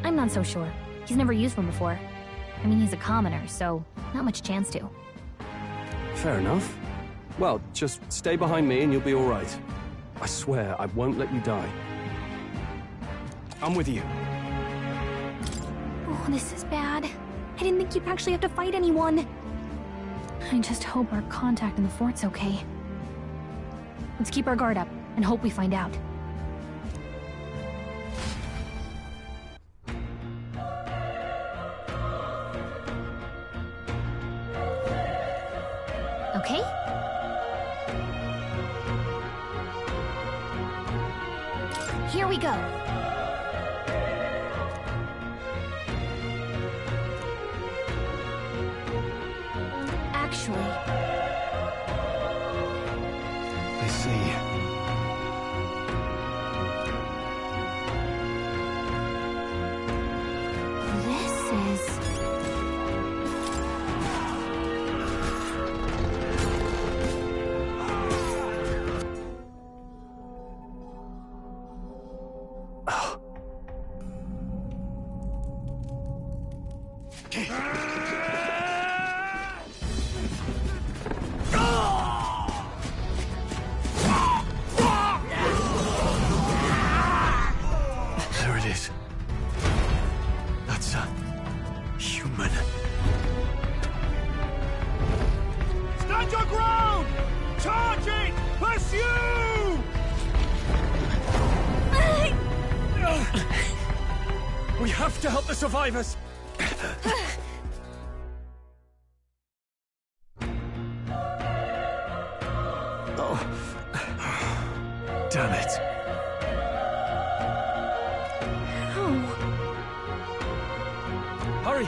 S9: I'm not so sure. He's never used one before. I mean, he's a commoner, so not much chance to.
S20: Fair enough. Well, just stay behind me and you'll be all right. I swear I won't let you die. I'm with you.
S9: Oh, this is bad. I didn't think you'd actually have to fight anyone. I just hope our contact in the fort's okay. Let's keep our guard up and hope we find out. Okay? Here we go. Actually...
S20: I see.
S9: This is...
S20: There it is. That's a... human.
S11: Stand your ground! Charging! Pursue!
S20: We have to help the survivors! Damn it. Hurry!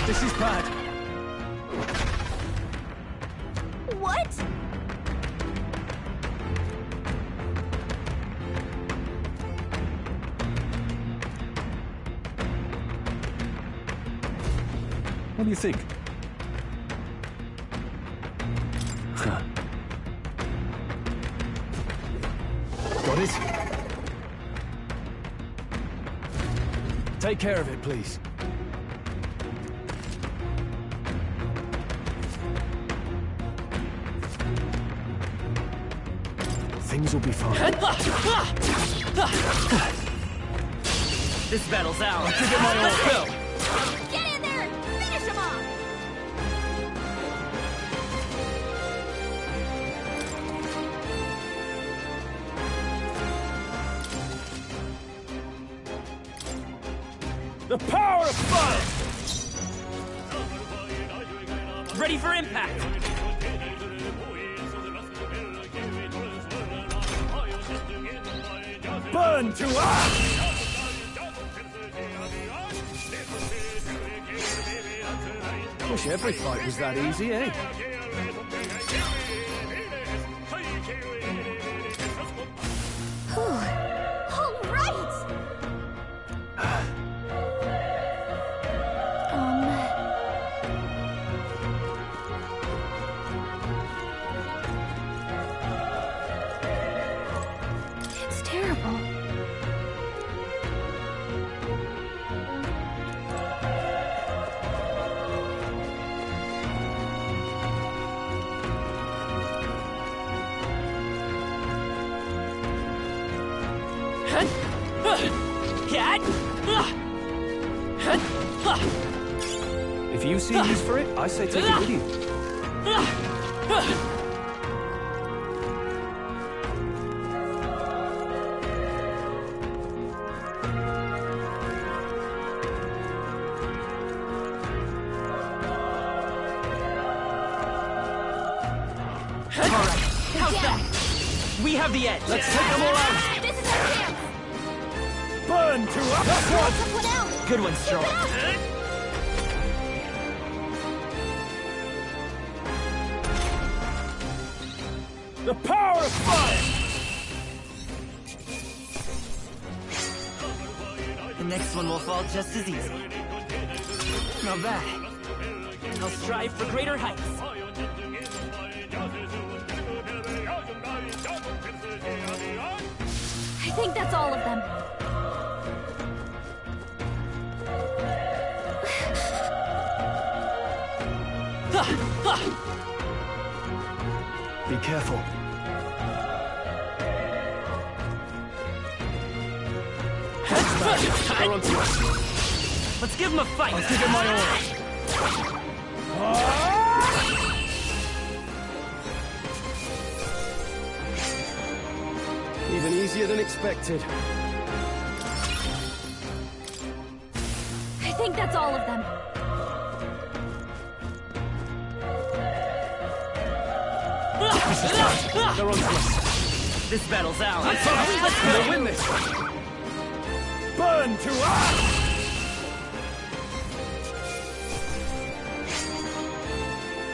S20: This is bad.
S9: What?
S20: What do you think? Huh. Got it? Take care of it, please. Things will be fine.
S13: This battle's ours.
S20: Give it my all.
S13: Let's go.
S19: Get in there and finish him off!
S14: The power of fire!
S13: Ready for impact!
S14: Burn to ash!
S20: Wish every fight was that easy, eh?
S19: All right!
S9: It's terrible.
S20: If you see use for it, I say take it with you.
S13: Alright, how's that? We have the edge.
S20: Let's take them all out.
S19: This is our chance!
S14: Burn to ash!
S19: Took one out!
S13: Good one, Strong.
S14: The power of fire!
S13: The next one will fall just as easy. Not bad. I'll strive for greater heights.
S9: I think that's all of them.
S20: Be careful.
S13: They're onto us. Let's give him a fight.
S20: I'll give him my all. Even easier than expected.
S9: I think that's all of them.
S20: They're onto us.
S13: This battle's ours.
S20: Let's
S13: go.
S20: We'll win this.
S14: Burn to ash!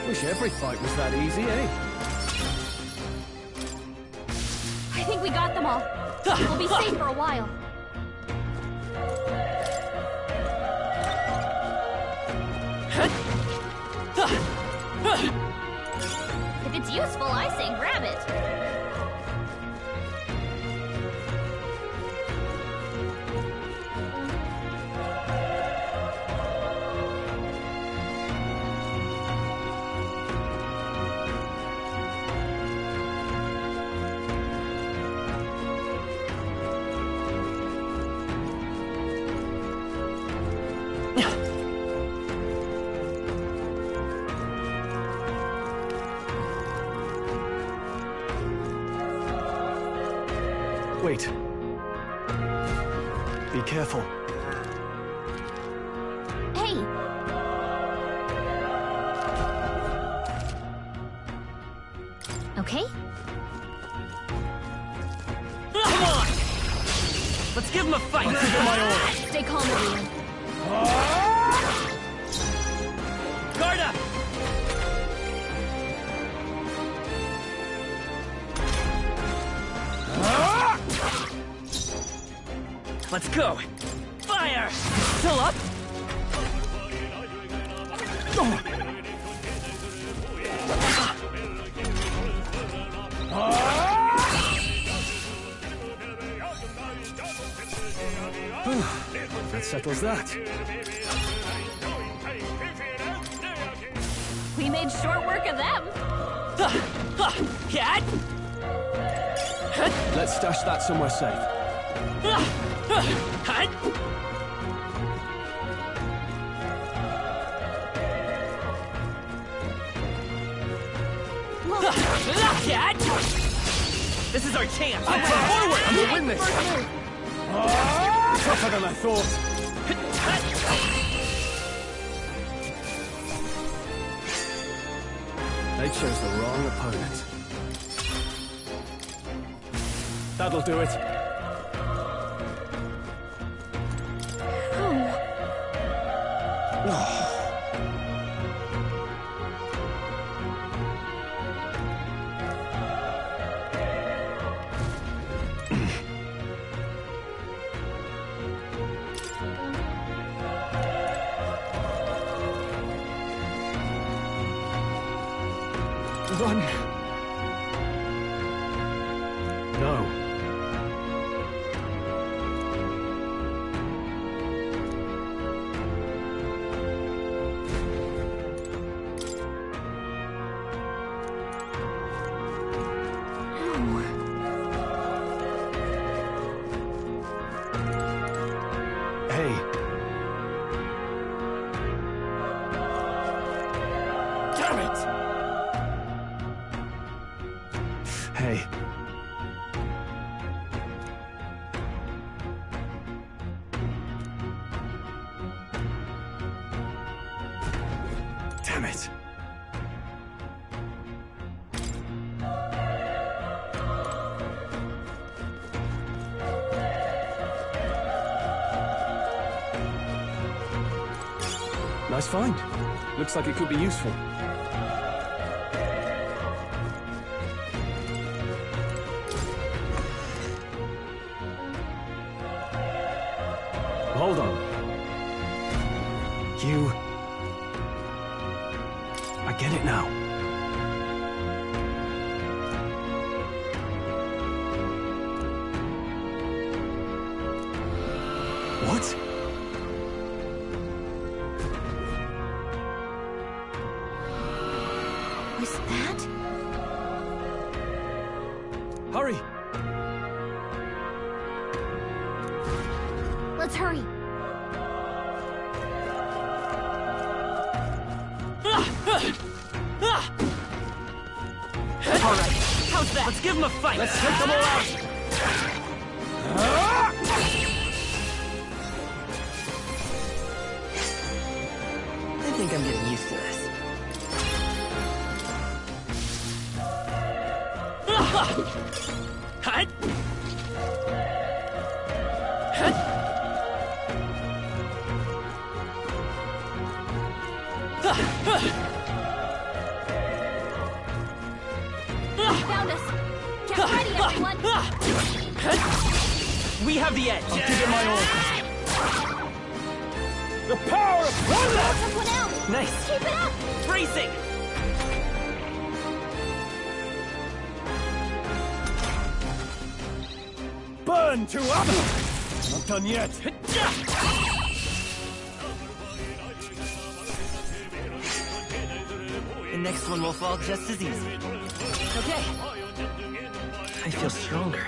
S20: Wish every fight was that easy, eh?
S9: I think we got them all. We'll be safe for a while. If it's useful, I say grab it.
S20: Wait. Be careful.
S9: Hey! Okay?
S13: Come on! Let's give him a fight.
S20: I'll give him my all.
S9: Stay calm, everyone.
S13: Guard up! Let's go! Fire! Still up?
S20: That settles that.
S9: We made short work of them.
S13: Cat!
S20: Let's stash that somewhere safe.
S14: This is our chance!
S20: Forward! We'll win this! Tougher than I thought. They chose the wrong opponent. That'll do it. Run! No. Hey. Damn it! Hey. Damn it. Nice find. Looks like it could be useful. Hold on. You... I get it now. What?
S9: Was that?
S20: Hurry!
S9: Let's hurry.
S14: All right, how's that? Let's give them a fight. Let's take them all out.
S13: I think I'm getting used to this.
S14: Hut!
S9: Found us. Get ready, everyone.
S14: We have the edge.
S20: I'll give it my all. The power of bloodlust!
S9: Took one out.
S14: Nice.
S9: Keep it up.
S14: Bracing.
S20: Burn to oven! Not done yet.
S13: The next one will fall just as easy.
S14: Okay.
S13: I feel stronger.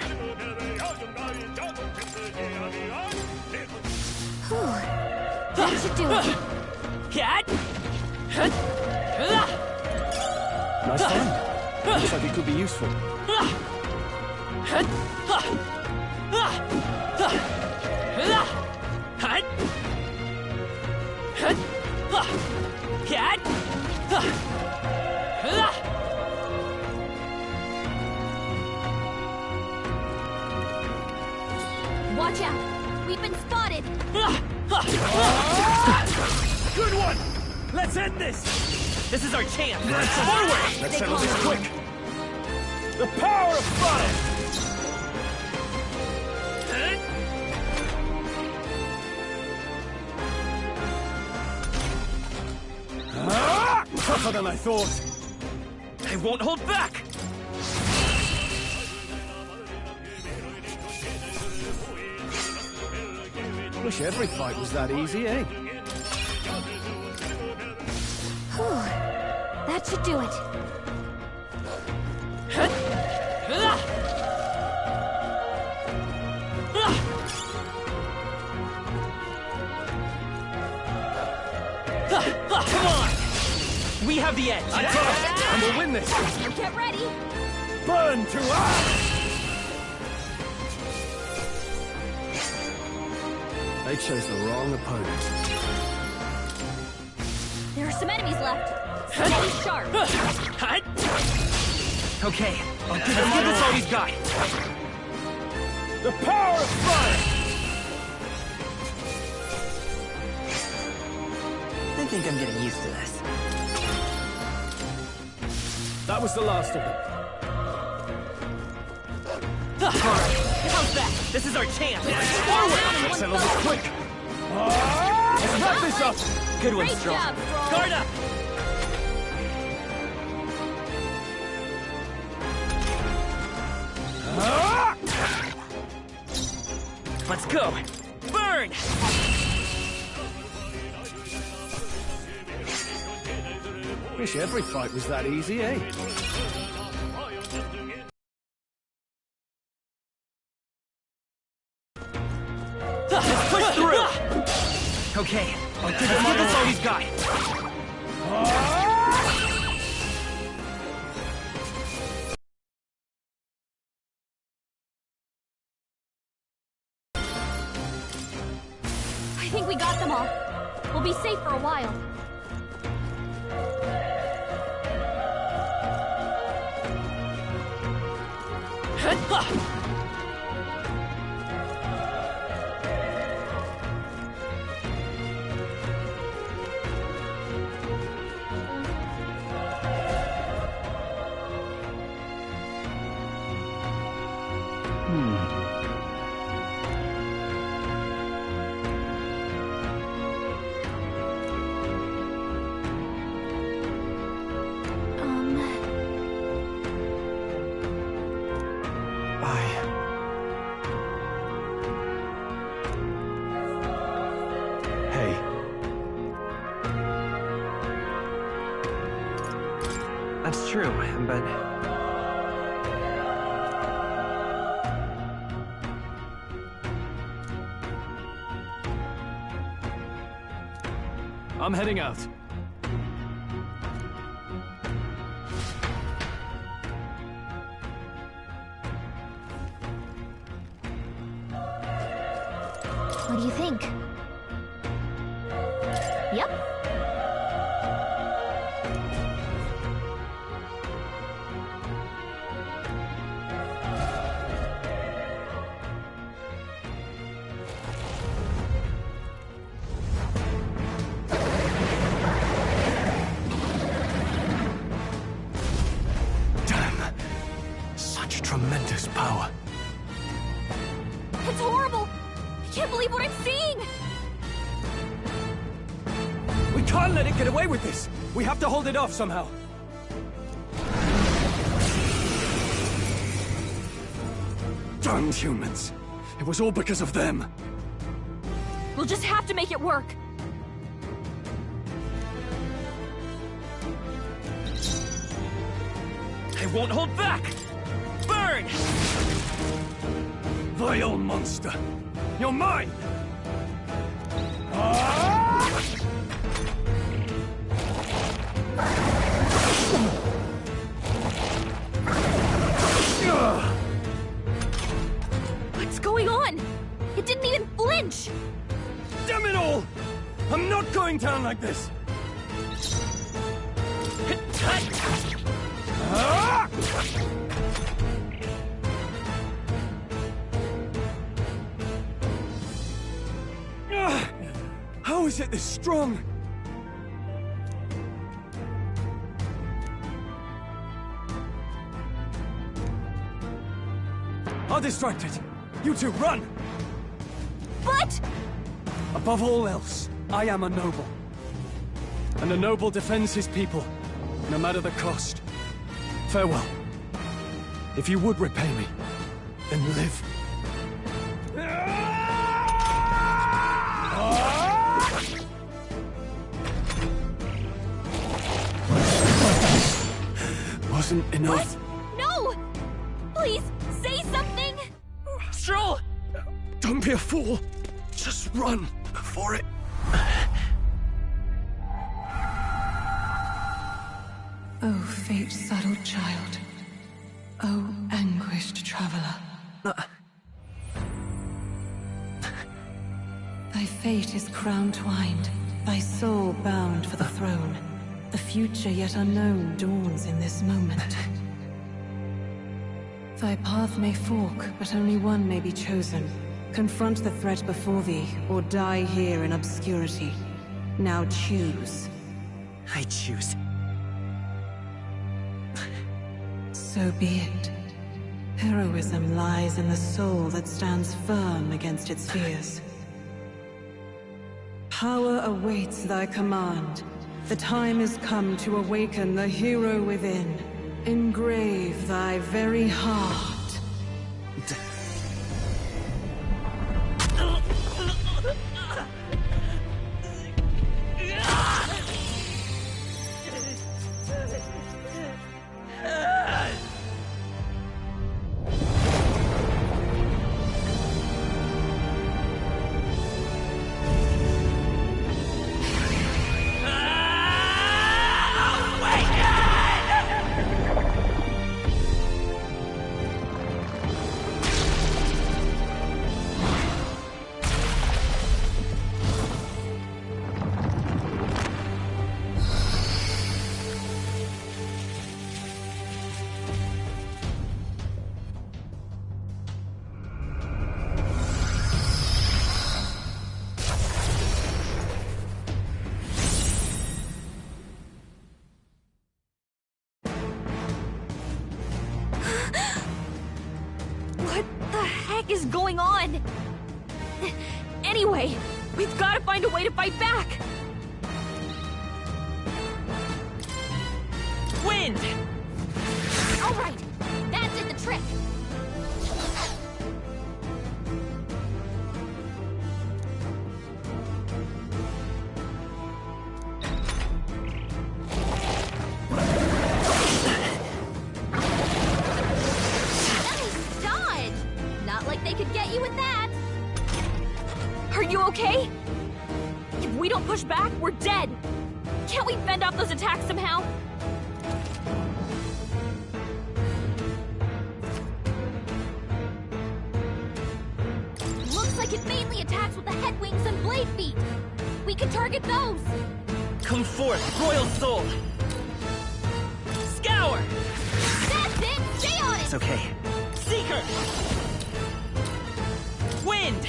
S9: Whew. That should do it.
S14: Cat.
S20: Nice find. Looks like it could be useful.
S14: Cat.
S9: Watch out. We've been spotted.
S14: Good one. Let's end this. This is our chance. Forward.
S20: Let's settle this quick. The power of fire! Tougher than I thought.
S14: I won't hold back.
S20: Wish every fight was that easy, eh?
S9: Whew. That should do it.
S13: Come on! We have the edge.
S20: And we'll win this.
S19: Get ready.
S20: Burn to ash! They chose the wrong opponent.
S19: There are some enemies left. Stay sharp.
S13: Okay, let's give this all we've got.
S20: The power of fire!
S13: I think I'm getting used to this.
S20: That was the last of them.
S13: Alright, how's that? This is our chance!
S20: Forward! Let's settle this quick! Let's wrap this up!
S13: Good one,
S19: Great
S13: Strong.
S19: job, Strong.
S13: Guard up! Let's go! Burn!
S20: Wish every fight was that easy, eh?
S13: Let's push through! Okay, let's give this all we've got.
S19: I think we got them all. We'll be safe for a while.
S13: That's true, but...
S20: I'm heading out.
S9: What do you think? Yep.
S20: Tremendous power.
S19: It's horrible! I can't believe what I'm seeing!
S20: We can't let it get away with this! We have to hold it off somehow. Damned humans! It was all because of them!
S19: We'll just have to make it work!
S13: I won't hold back! Burn!
S20: Vile monster! You're mine!
S19: What's going on? It didn't even flinch!
S20: Damn it all! I'm not going down like this! How is it this strong? I'll distract it. You two, run!
S19: But...
S20: Above all else, I am a noble. And a noble defends his people, no matter the cost. Farewell. If you would repay me, then live. Wasn't enough.
S19: What? No! Please, say something!
S13: Stroll!
S20: Don't be a fool. Just run for it.
S12: Oh, fate-saddled child. Oh, anguished traveler. Thy fate is crown-twined, thy soul bound for the throne. The future yet unknown dawns in this moment. Thy path may fork, but only one may be chosen. Confront the threat before thee, or die here in obscurity. Now choose.
S13: I choose.
S12: So be it. Heroism lies in the soul that stands firm against its fears. Power awaits thy command. The time is come to awaken the hero within. Engrave thy very heart.
S9: Is going on? Anyway, we've got to find a way to fight back.
S13: Wind!
S9: All right, that did the trick. Okay? If we don't push back, we're dead. Can't we fend off those attacks somehow? Looks like it mainly attacks with the head wings and blade feet. We can target those.
S13: Come forth, Royal Soul! Scour!
S9: That's it! Stay on it!
S13: It's okay. Seeker! Wind!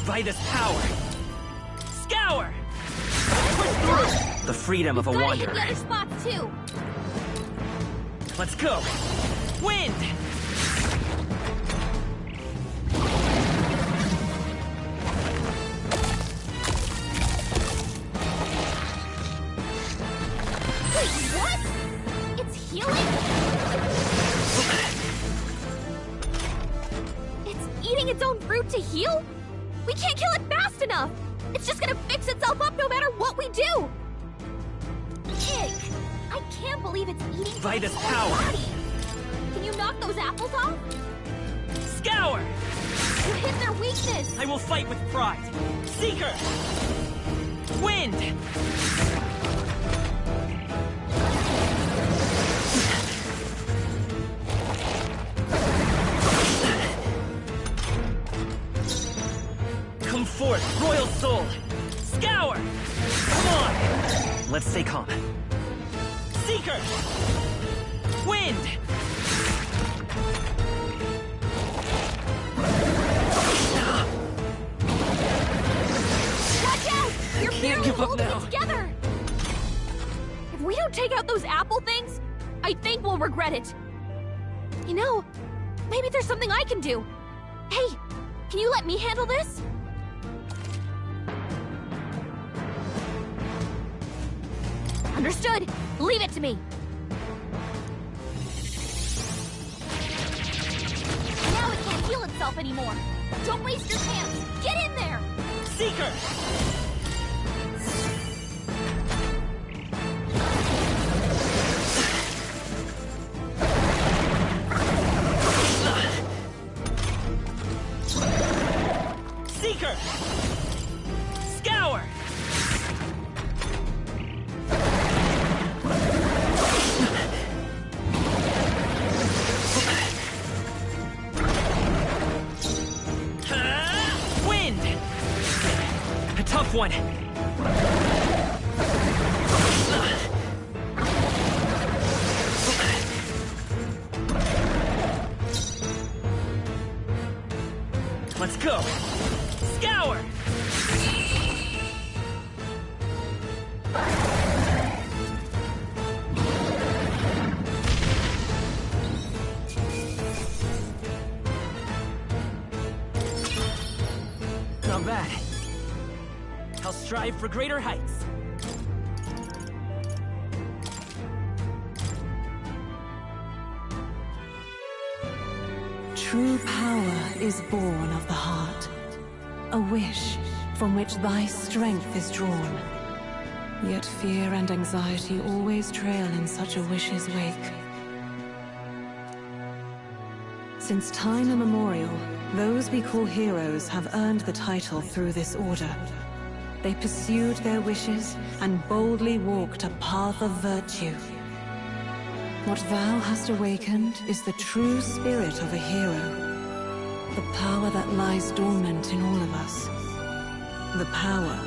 S13: By this power! Scour! Push through! The freedom of a wanderer.
S9: Hit the other spots too.
S13: Let's go! Wind!
S9: Wait, what? It's healing? It's eating its own fruit to heal? We can't kill it fast enough! It's just gonna fix itself up no matter what we do! Ick! I can't believe it's eating
S13: by this
S9: its
S13: power!
S9: Body. Can you knock those apples off?
S13: Scour!
S9: You hit their weakness!
S13: I will fight with pride! Seeker! Wind! Come forth, Royal Soul! Scour! Come on! Let's stay calm. Seeker! Wind!
S9: Watch out! You're
S13: can't give up now.
S9: Together! If we don't take out those apple things, I think we'll regret it. You know, maybe there's something I can do. Hey, can you let me handle this? Understood. Leave it to me. Now it can't heal itself anymore. Don't waste your chance. Get in there.
S13: Seeker!
S14: go! Scour! Not bad. I'll strive for greater heights.
S12: True power is born of the heart, a wish from which thy strength is drawn. Yet fear and anxiety always trail in such a wish's wake. Since time immemorial, those we call heroes have earned the title through this order. They pursued their wishes and boldly walked a path of virtue. What thou hast awakened is the true spirit of a hero. The power that lies dormant in all of us. The power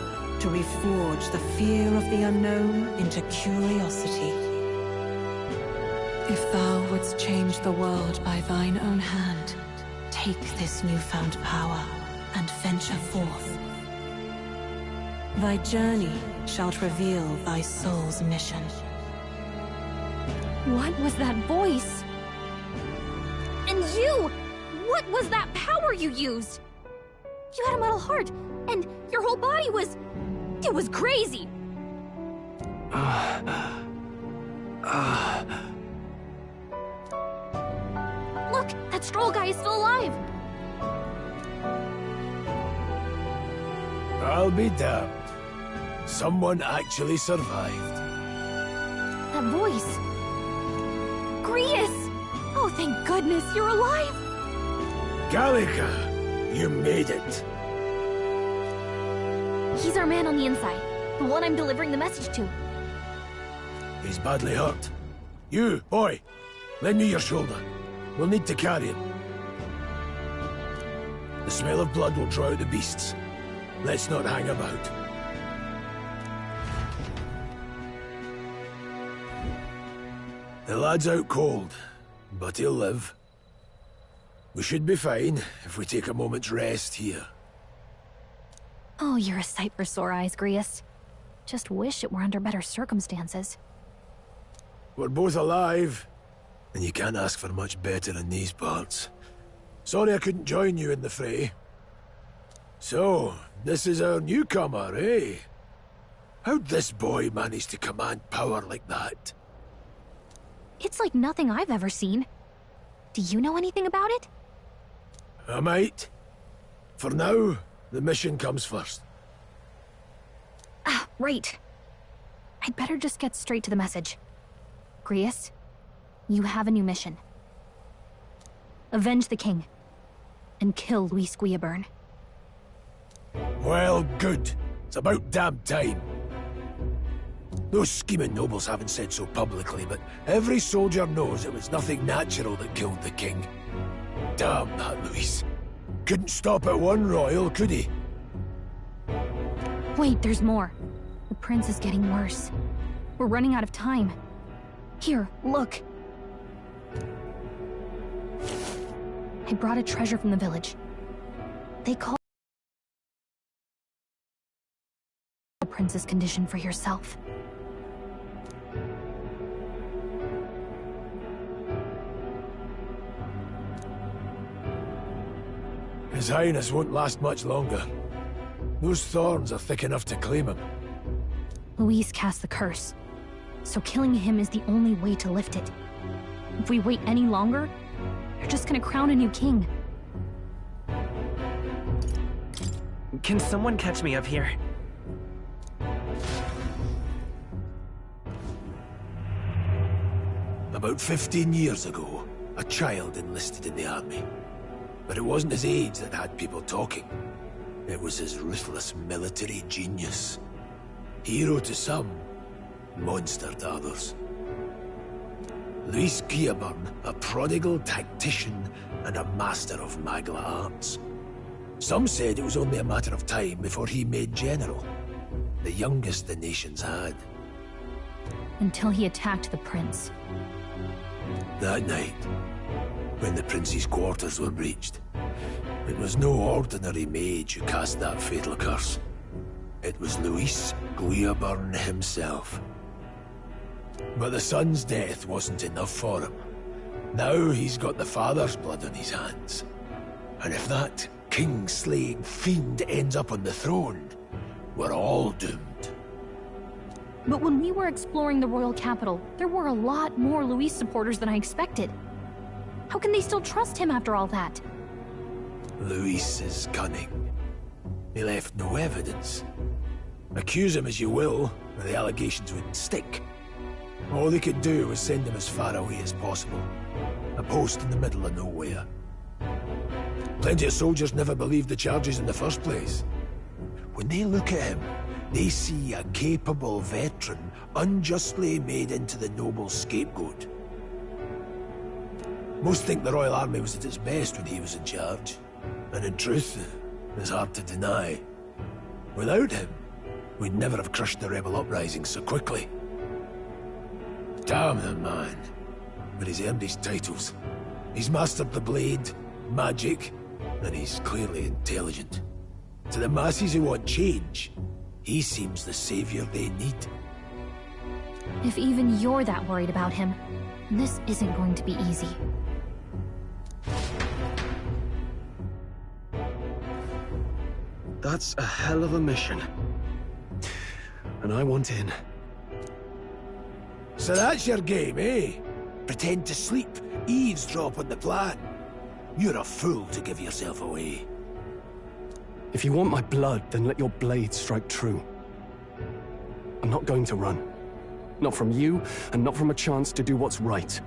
S12: to reforge the fear of the unknown into curiosity. If thou wouldst change the world by thine own hand, take this newfound power and venture forth. Thy journey shalt reveal thy soul's mission.
S9: What was that voice? And you! What was that power you used? You had a metal heart, and your whole body was... it was crazy! Look, that Stroll guy is still alive!
S11: I'll be damned. Someone actually survived.
S9: That voice... Grius! Oh, thank goodness you're alive!
S11: Gallica, you made it.
S9: He's our man on the inside, the one I'm delivering the message to.
S11: He's badly hurt. You, boy, lend me your shoulder. We'll need to carry him. The smell of blood will draw out the beasts. Let's not hang about. The lad's out cold, but he'll live. We should be fine if we take a moment's rest here.
S9: Oh, you're a sight for sore eyes, Grius. Just wish it were under better circumstances.
S11: We're both alive, and you can't ask for much better in these parts. Sorry I couldn't join you in the fray. So, this is our newcomer, eh? How'd this boy manage to command power like that?
S9: It's like nothing I've ever seen. Do you know anything about it?
S11: I might. For now, the mission comes first.
S9: Ah, right. I'd better just get straight to the message. Grius, you have a new mission. Avenge the king. And kill Luis Guillaburn.
S11: Well, good. It's about damn time. Those scheming nobles haven't said so publicly, but every soldier knows it was nothing natural that killed the king. Damn that Luis. Couldn't stop at one royal, could he?
S9: Wait, there's more. The prince is getting worse. We're running out of time. Here, look. I brought a treasure from the village. They call the prince's condition for yourself.
S11: His Highness won't last much longer. Those thorns are thick enough to claim him.
S9: Luis cast the curse, so killing him is the only way to lift it. If we wait any longer, you're just gonna crown a new king.
S13: Can someone catch me up here?
S11: About 15 years ago, a child enlisted in the army. But it wasn't his age that had people talking. It was his ruthless military genius. Hero to some, monster to others. Luis Guillaburn, a prodigal tactician and a master of Magla arts. Some said it was only a matter of time before he made general, the youngest the nation's had.
S9: Until he attacked the prince.
S11: That night, when the prince's quarters were breached,
S10: It was no ordinary mage who cast that fatal curse. It was Luis Guiaburn himself. But the son's death wasn't enough for him. Now he's got the father's blood on his hands. And if that king-slaying fiend ends up on the throne, we're all doomed.
S9: But when we were exploring the royal capital, there were a lot more Luis supporters than I expected. How can they still trust him after all that?
S10: Luis is cunning. He left no evidence. Accuse him as you will, but the allegations wouldn't stick. All they could do was send him as far away as possible. A post in the middle of nowhere. Plenty of soldiers never believed the charges in the first place. When they look at him, they see a capable veteran unjustly made into the noble scapegoat. Most think the Royal Army was at its best when he was in charge. And in truth, it's hard to deny. Without him, we'd never have crushed the rebel uprising so quickly. Damn the man. But he's earned his titles. He's mastered the blade, magic, and he's clearly intelligent. To the masses who want change, he seems the savior they need.
S9: If even you're that worried about him, this isn't going to be easy.
S20: That's a hell of a mission. And I want in.
S10: So that's your game, eh? Pretend to sleep, eavesdrop on the plan. You're a fool to give yourself away.
S20: If you want my blood, then let your blade strike true. I'm not going to run. Not from you, and not from a chance to do what's right.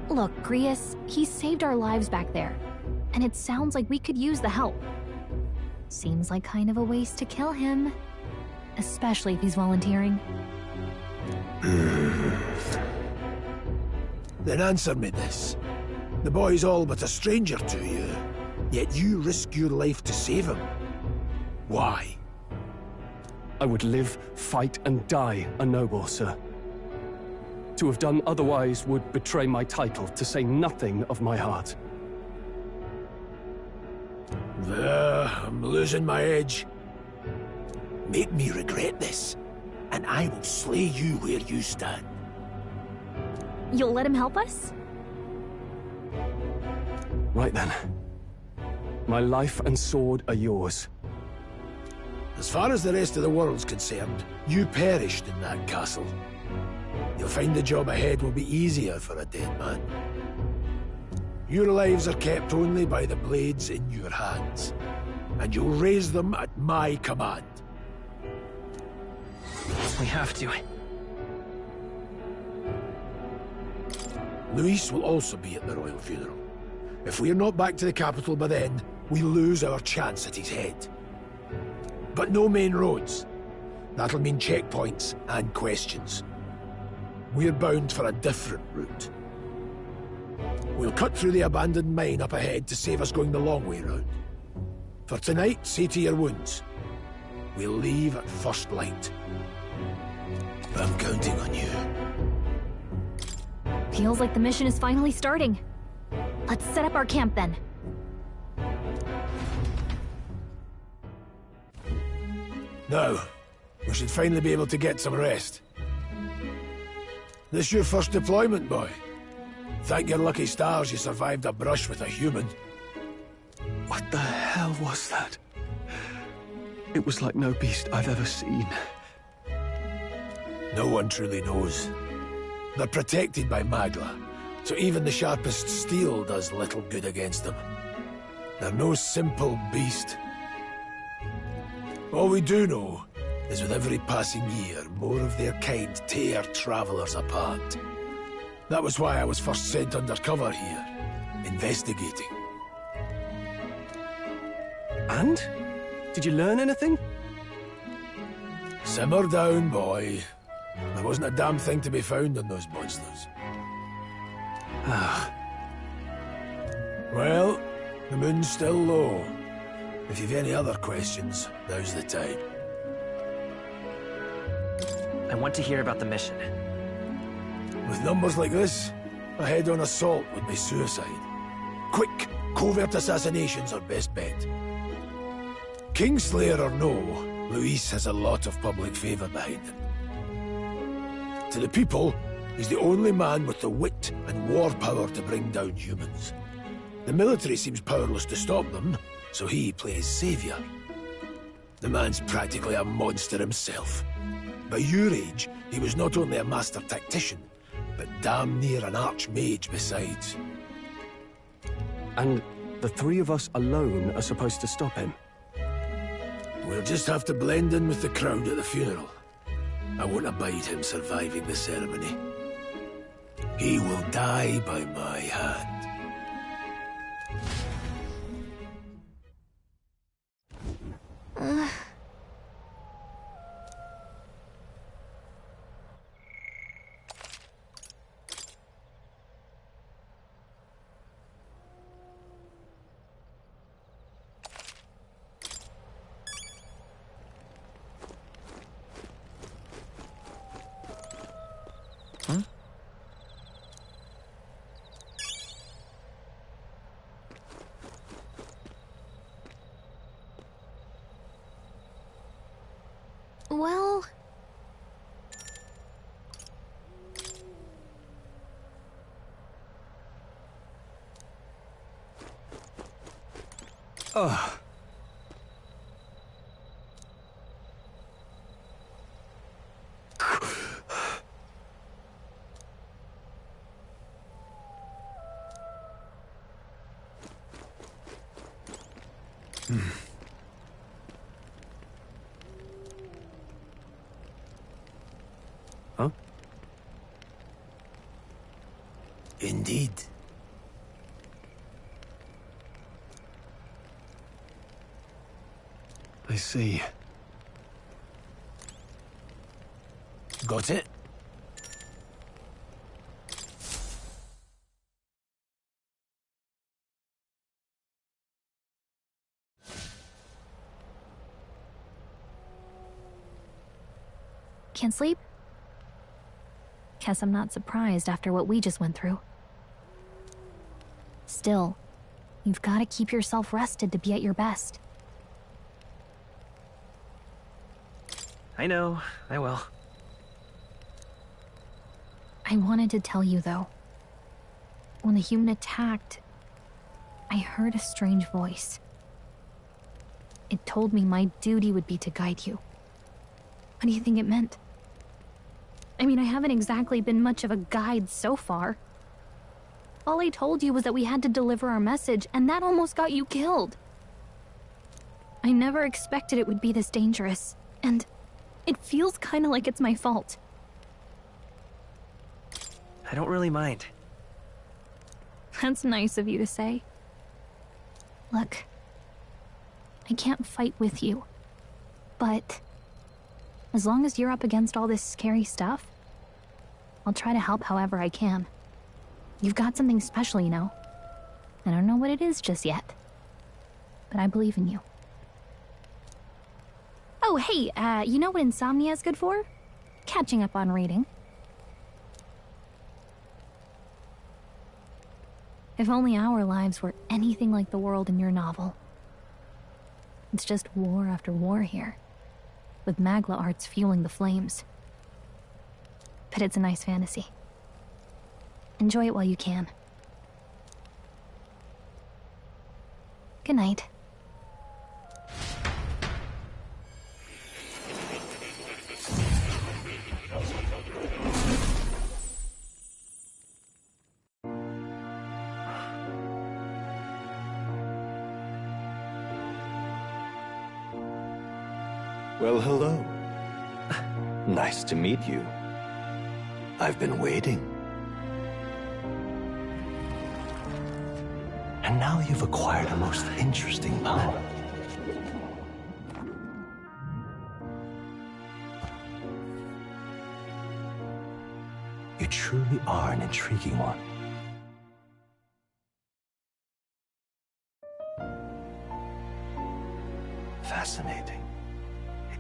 S9: Look, Grius, he saved our lives back there. And it sounds like we could use the help. Seems like kind of a waste to kill him. Especially if he's volunteering.
S10: Then answer me this. The boy's all but a stranger to you, yet you risk your life to save him. Why?
S20: I would live, fight, and die a noble, sir. To have done otherwise would betray my title, to say nothing of my heart.
S10: There, I'm losing my edge. Make me regret this, and I will slay you where you stand.
S9: You'll let him help us?
S20: Right then. My life and sword are yours.
S10: As far as the rest of the world's concerned, you perished in that castle. You'll find the job ahead will be easier for a dead man. Your lives are kept only by the blades in your hands, and you'll raise them at my command.
S13: We have to.
S10: Luis will also be at the royal funeral. If we're not back to the capital by then, we lose our chance at his head. But no main roads. That'll mean checkpoints and questions. We're bound for a different route. We'll cut through the abandoned mine up ahead to save us going the long way round. For tonight, see to your wounds. We'll leave at first light. I'm counting on you.
S9: Feels like the mission is finally starting. Let's set up our camp then.
S10: Now, we should finally be able to get some rest. This your first deployment, boy? Thank your lucky stars you survived a brush with a human.
S20: What the hell was that? It was like no beast I've ever seen.
S10: No one truly knows. They're protected by Magla, so even the sharpest steel does little good against them. They're no simple beast. All we do know is with every passing year, more of their kind tear travelers apart. That was why I was first sent undercover here, investigating.
S20: And? Did you learn anything?
S10: Simmer down, boy. There wasn't a damn thing to be found on those monsters. Well, the moon's still low. If you've any other questions, now's the time.
S13: I want to hear about the mission.
S10: With numbers like this, a head-on assault would be suicide. Quick, Covert assassination's our best bet. Kingslayer or no, Luis has a lot of public favour behind him. To the people, he's the only man with the wit and war power to bring down humans. The military seems powerless to stop them, so he plays saviour. The man's practically a monster himself. By your age, he was not only a master tactician, but damn near an archmage besides.
S20: And the three of us alone are supposed to stop him?
S10: We'll just have to blend in with the crowd at the funeral. I won't abide him surviving the ceremony. He will die by my hand.
S9: Well...
S20: Ugh.
S10: Huh? Indeed.
S20: I see.
S10: Got it?
S9: Can't sleep? Guess I'm not surprised after what we just went through. Still, you've got to keep yourself rested to be at your best.
S13: I know, I will.
S9: I wanted to tell you, though. When the human attacked, I heard a strange voice. It told me my duty would be to guide you. What do you think it meant? I mean, I haven't exactly been much of a guide so far. All I told you was that we had to deliver our message, and that almost got you killed. I never expected it would be this dangerous, and it feels kind of like it's my fault.
S13: I don't really mind.
S9: That's nice of you to say. Look, I can't fight with you, but as long as you're up against all this scary stuff, I'll try to help however I can. You've got something special, you know. I don't know what it is just yet, but I believe in you. Oh, hey, you know what insomnia is good for? Catching up on reading. If only our lives were anything like the world in your novel. It's just war after war here, with Magla arts fueling the flames. But it's a nice fantasy. Enjoy it while you can. Good night.
S8: Well, hello. Nice to meet you. I've been waiting. And now you've acquired a most interesting power. You truly are an intriguing one. Fascinating.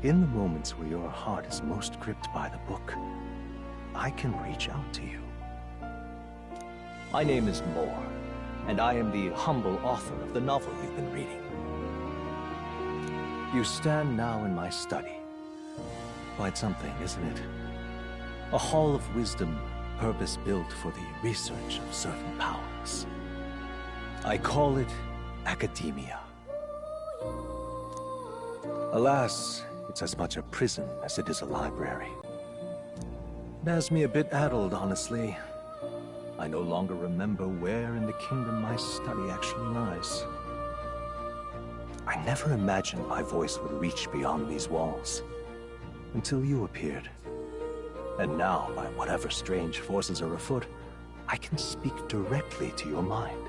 S8: In the moments where your heart is most gripped by the book, I can reach out to you. My name is Moore, and I am the humble author of the novel you've been reading. You stand now in my study. Quite something, isn't it? A hall of wisdom, purpose-built for the research of certain powers. I call it academia. Alas, it's as much a prison as it is a library. It has me a bit addled, honestly. I no longer remember where in the kingdom my study actually lies. I never imagined my voice would reach beyond these walls, until you appeared. And now, by whatever strange forces are afoot, I can speak directly to your mind.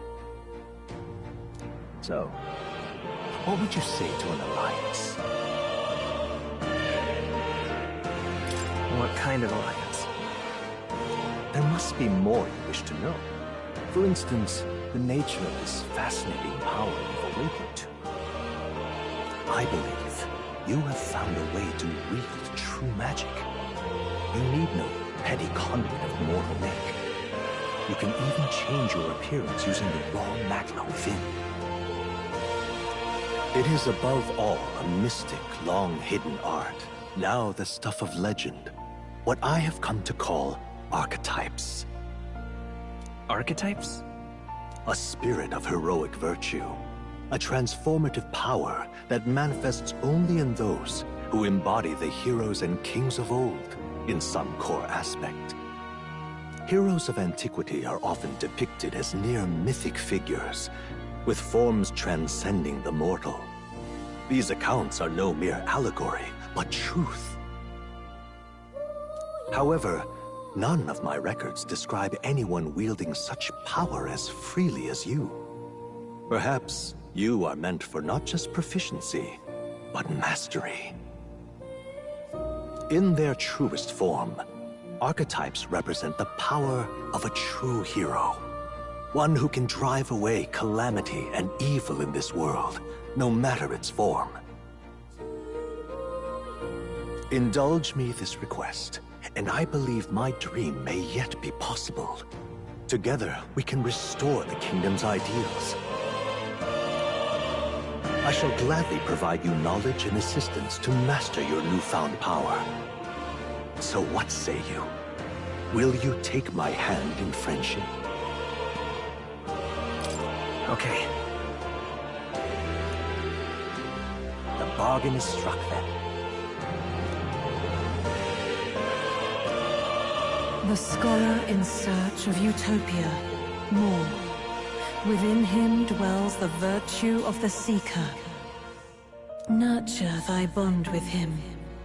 S8: So, what would you say to an alliance?
S13: What kind of alliance?
S8: There must be more you wish to know. For instance, the nature of this fascinating power you've awakened to. I believe you have found a way to wield true magic. You need no petty conduit of mortal make. You can even change your appearance using the raw magma within. It is above all a mystic, long-hidden art, now the stuff of legend. What I have come to call archetypes.
S13: Archetypes?
S8: A spirit of heroic virtue. A transformative power that manifests only in those who embody the heroes and kings of old in some core aspect. Heroes of antiquity are often depicted as near mythic figures, with forms transcending the mortal. These accounts are no mere allegory, but truth. However, none of my records describe anyone wielding such power as freely as you. Perhaps you are meant for not just proficiency, but mastery. In their truest form, archetypes represent the power of a true hero. One who can drive away calamity and evil in this world, no matter its form. Indulge me this request, and I believe my dream may yet be possible. Together, we can restore the kingdom's ideals. I shall gladly provide you knowledge and assistance to master your newfound power. So what say you? Will you take my hand in friendship?
S13: Okay.
S8: The bargain is struck then.
S12: The scholar in search of utopia, more. Within him dwells the virtue of the seeker. Nurture thy bond with him,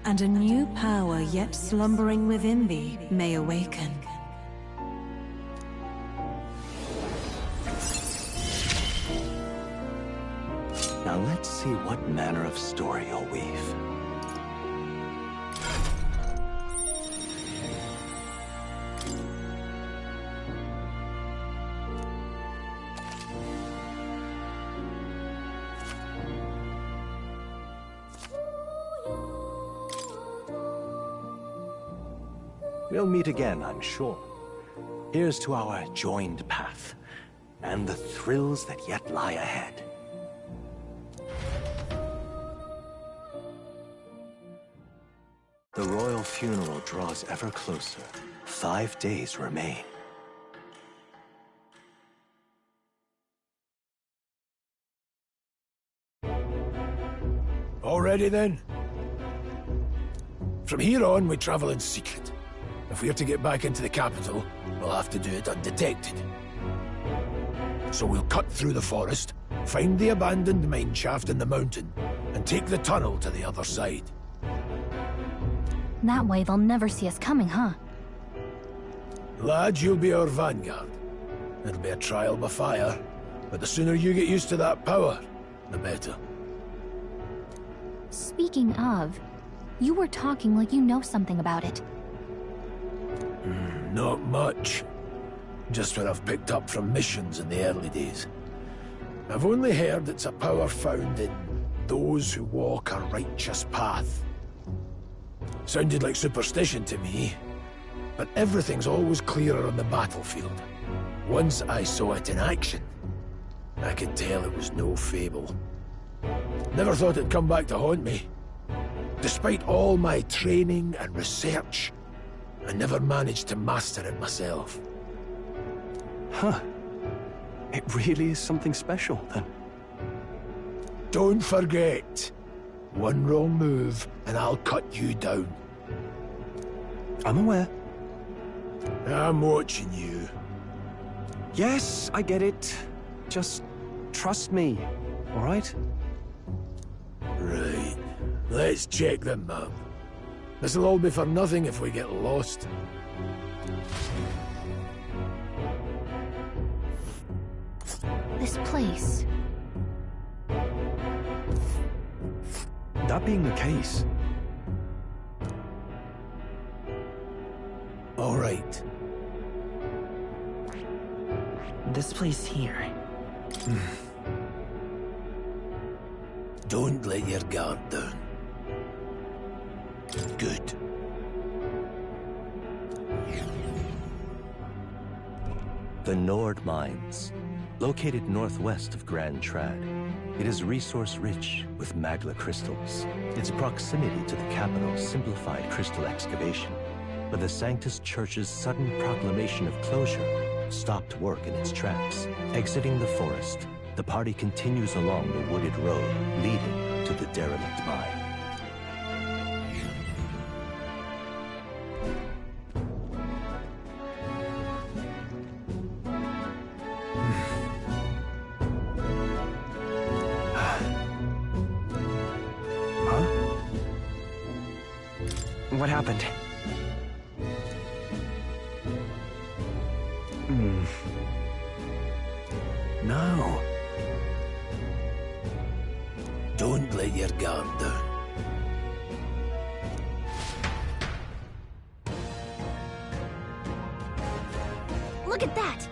S12: and a new power yet slumbering within thee may awaken.
S8: Now let's see what manner of story you'll weave. We'll meet again, I'm sure. Here's to our joined path, and the thrills that yet lie ahead. The royal funeral draws ever closer. 5 days remain.
S10: All ready then? From here on, we travel in secret. If we're to get back into the capital, we'll have to do it undetected. So we'll cut through the forest, find the abandoned mine shaft in the mountain, and take the tunnel to the other side.
S9: That way they'll never see us coming, huh?
S10: Lad, you'll be our vanguard. It'll be a trial by fire, but the sooner you get used to that power, the better.
S9: Speaking of, you were talking like you know something about it.
S10: Not much. Just what I've picked up from missions in the early days. I've only heard it's a power found in those who walk a righteous path. Sounded like superstition to me, but everything's always clearer on the battlefield. Once I saw it in action, I could tell it was no fable. Never thought it'd come back to haunt me. Despite all my training and research, I never managed to master it myself.
S20: Huh. It really is something special, then.
S10: Don't forget, one wrong move and I'll cut you down.
S20: I'm aware.
S10: I'm watching you.
S20: Yes, I get it. Just trust me, all right?
S10: Right. Let's check the map. This'll all be for nothing if we get lost.
S9: This place.
S20: That being the case...
S10: All right.
S13: This place here.
S10: Don't let your guard down. Good.
S8: The Nord Mines, located northwest of Grand Trad. It is resource-rich with magla crystals. Its proximity to the capital simplified crystal excavation, but the Sanctus Church's sudden proclamation of closure stopped work in its tracks. Exiting the forest, the party continues along the wooded road leading to the derelict mine.
S13: What happened?
S10: No. Don't let your guard down.
S9: Look at that!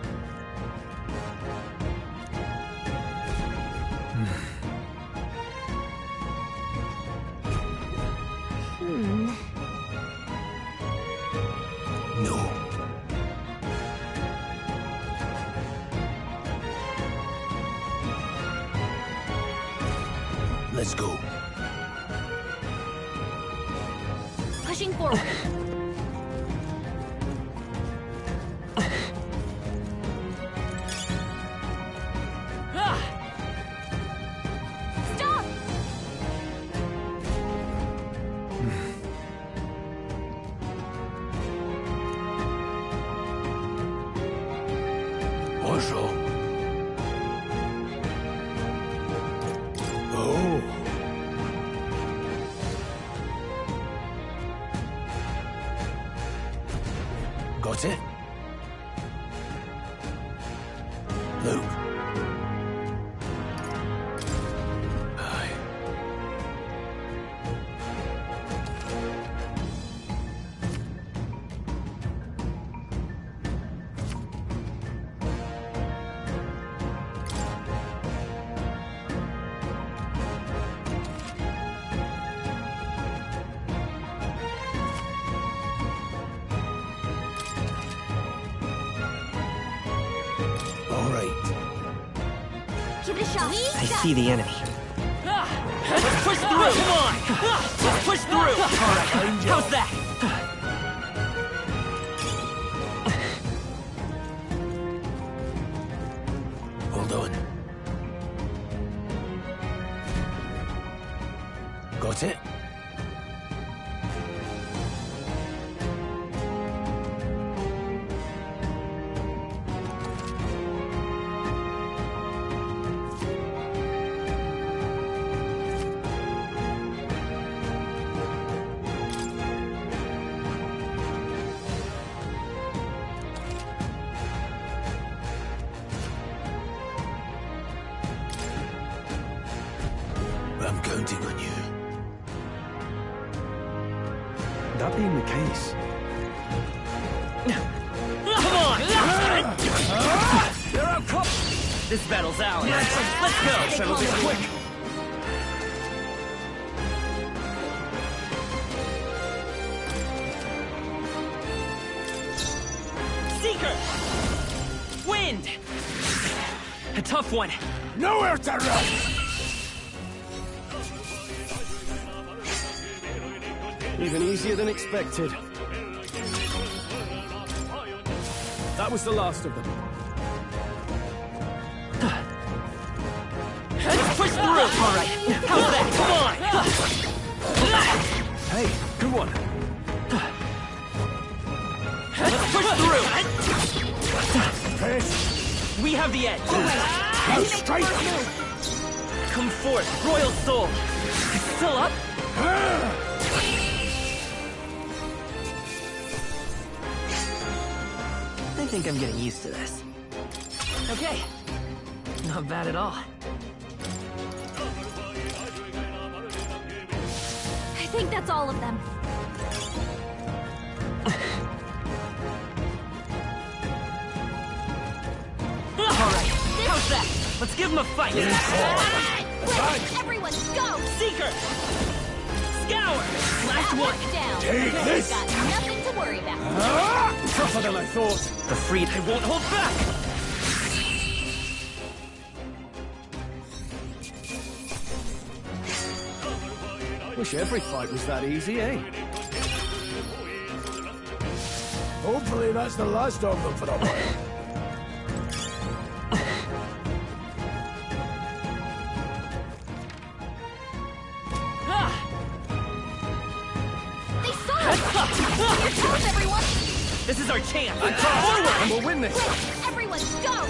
S10: No. Let's go.
S9: Pushing forward. Stop!
S10: What's wrong? Oh. Got it? Look. Aye. All right.
S9: Give it a shot.
S13: I see the enemy.
S14: Let's push through! Come on! Let's push through! How's that?
S10: Hold on. Got it? I'm counting on you.
S20: That being the case...
S14: Come on! You're out, cop! This battle's ours. Let's go! Settle this quick! Seeker! Wind!
S13: A tough one.
S10: Nowhere to run!
S20: Even easier than expected. That was the last of them.
S13: Let's push through! All right, how's that? Come on!
S20: Hey, good one.
S13: Let's push through! We have the edge.
S10: Now strike!
S13: Come forth, Royal Soul. Still up? I think I'm getting used to this. Okay. Not bad at all.
S9: I think that's all of them.
S13: Alright, how's that? Let's give him a fight!
S9: Everyone, go!
S13: Seeker! Scour! Last one!
S9: Down.
S10: Take this!
S9: Got nothing to worry about.
S20: Tougher than I thought.
S13: The freed I won't hold back!
S20: Wish every fight was that easy, eh?
S10: Hopefully that's the last of them for a while.
S9: They saw us! Here comes everyone!
S13: This is our chance!
S20: Forward, and we'll win this!
S9: Quick, everyone, go!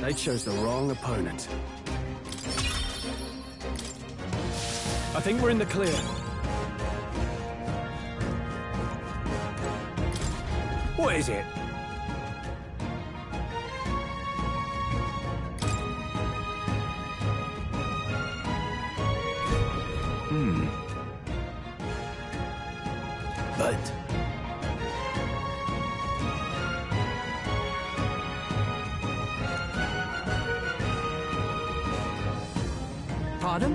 S20: They chose the wrong opponent. I think we're in the clear.
S11: What is it?
S10: But
S13: Pardon?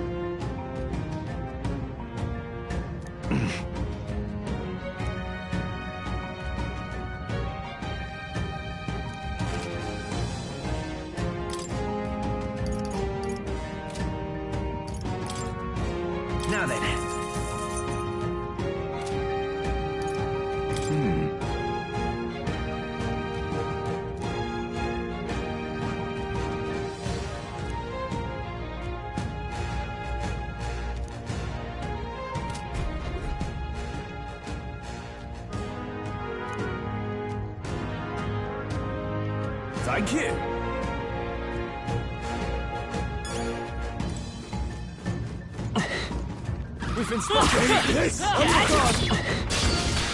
S13: Now then.
S11: Thank you.
S20: We've been spotted.
S10: this!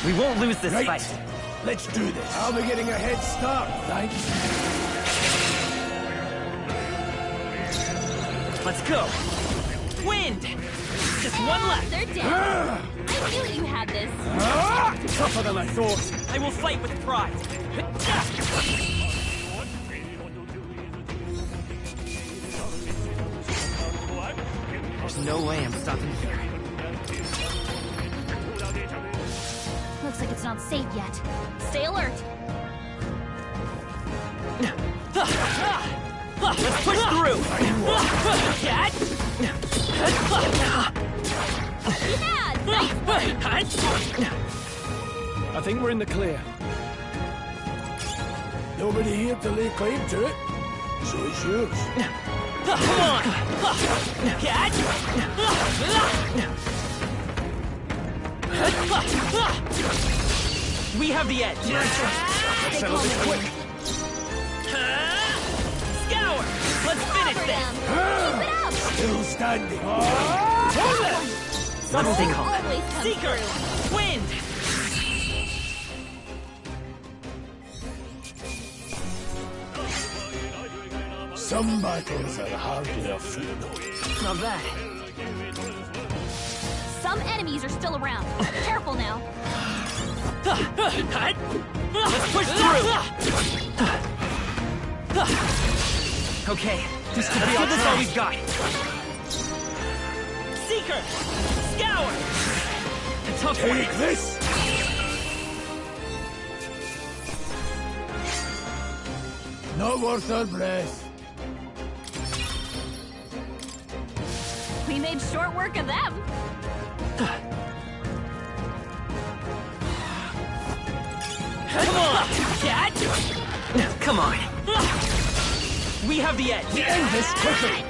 S13: We won't lose this
S10: Right.
S13: fight.
S10: Let's do this.
S20: I'll be getting a head start, thanks.
S13: Let's go. Wind! Just one left.
S9: They're down. I knew you had this.
S20: Tougher than I thought.
S13: I will fight with pride. There's no way I'm stopping here.
S9: Looks like it's not safe yet. Stay alert.
S13: Let's push through! Cat!
S20: I think we're in the clear.
S10: Nobody here to lay claim to it, so it's yours.
S13: Come on! Cat! We have the edge.
S20: Let's settle this quick.
S13: Scour! Let's finish this!
S9: Keep it up!
S10: Still standing.
S13: Let's stay calm.
S9: Always come
S13: Seeker!
S9: through.
S13: Wind!
S10: Some battles are hardly a food.
S13: Not bad.
S9: Some enemies are still around. Careful now.
S13: Let's push through! Okay, this could be all we've got. Seeker! Scour!
S10: Take this! Not worth our breath.
S19: We made short work of them.
S13: Come on, cat! Come on. We have the edge.
S10: End this quickly!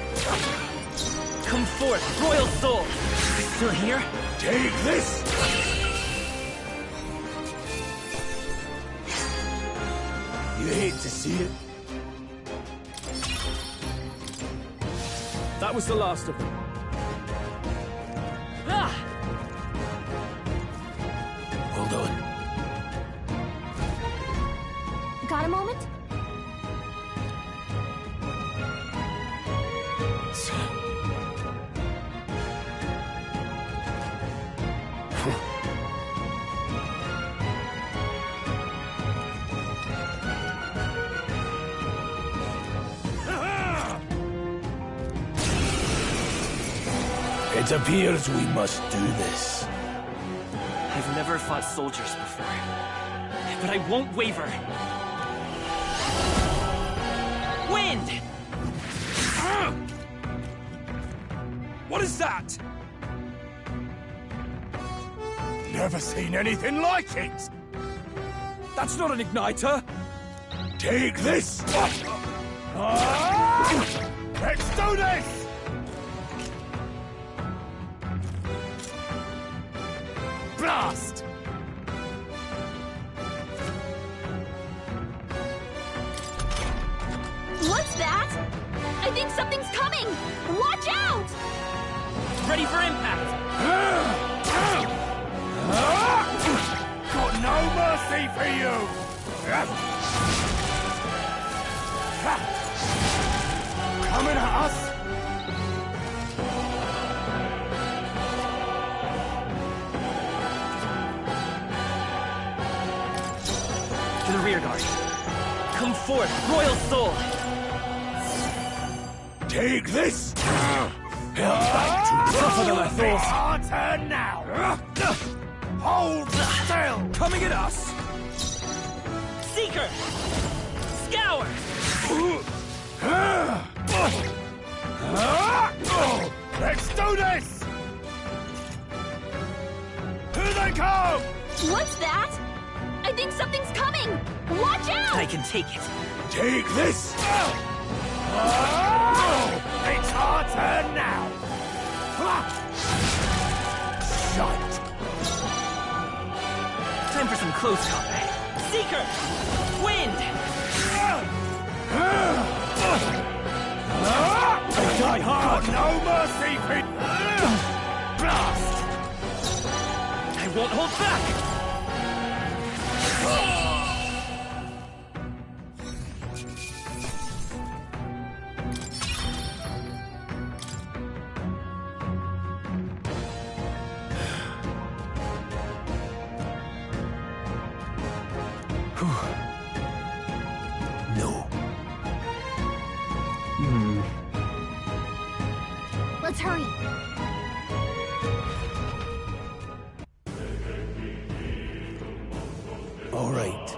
S13: Come forth, Royal Soul! Still here?
S10: Take this! You hate to see it.
S20: That was the last of them.
S10: Hold on.
S9: Got a moment?
S10: It appears we must do this.
S13: I've never fought soldiers before, but I won't waver. Wind!
S11: What is that? Never seen anything like it!
S20: That's not an igniter!
S10: Take this!
S11: Let's do this! Blast!
S9: What's that? I think something's coming! Watch out!
S13: Ready for impact!
S11: Got no mercy for you! Coming at us!
S13: To the rear guard. Come forth, Royal Soul!
S10: Take this!
S20: Tougher than I thought.
S11: Our turn now! Hold still!
S20: Coming at us!
S13: Seeker! Scour!
S11: Let's do this! Here they come!
S9: What's that? I think something's coming! Watch out!
S13: I can take it.
S10: Take this!
S11: It's our turn now!
S10: Shite!
S13: Time for some close combat. Seeker! Wind!
S11: Die hard! Got no mercy, Pit! Blast!
S13: I won't hold back!
S10: No.
S9: Let's hurry.
S10: All right.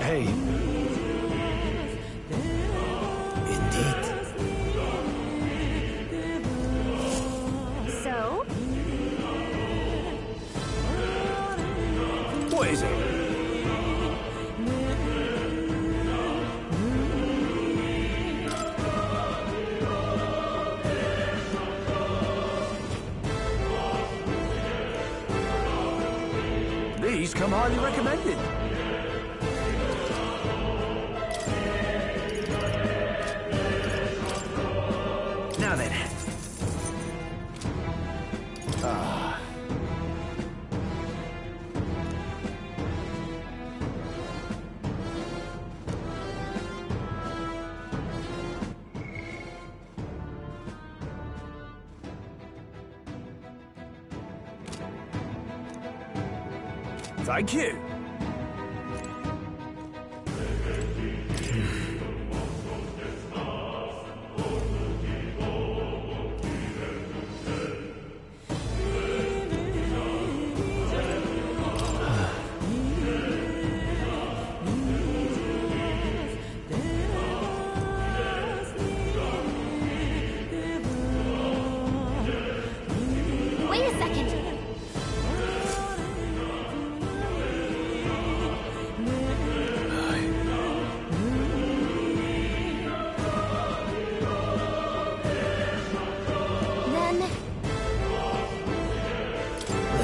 S10: Hey. Indeed.
S9: So?
S10: What is it? These come highly recommended.
S13: Now then.
S20: Thank you.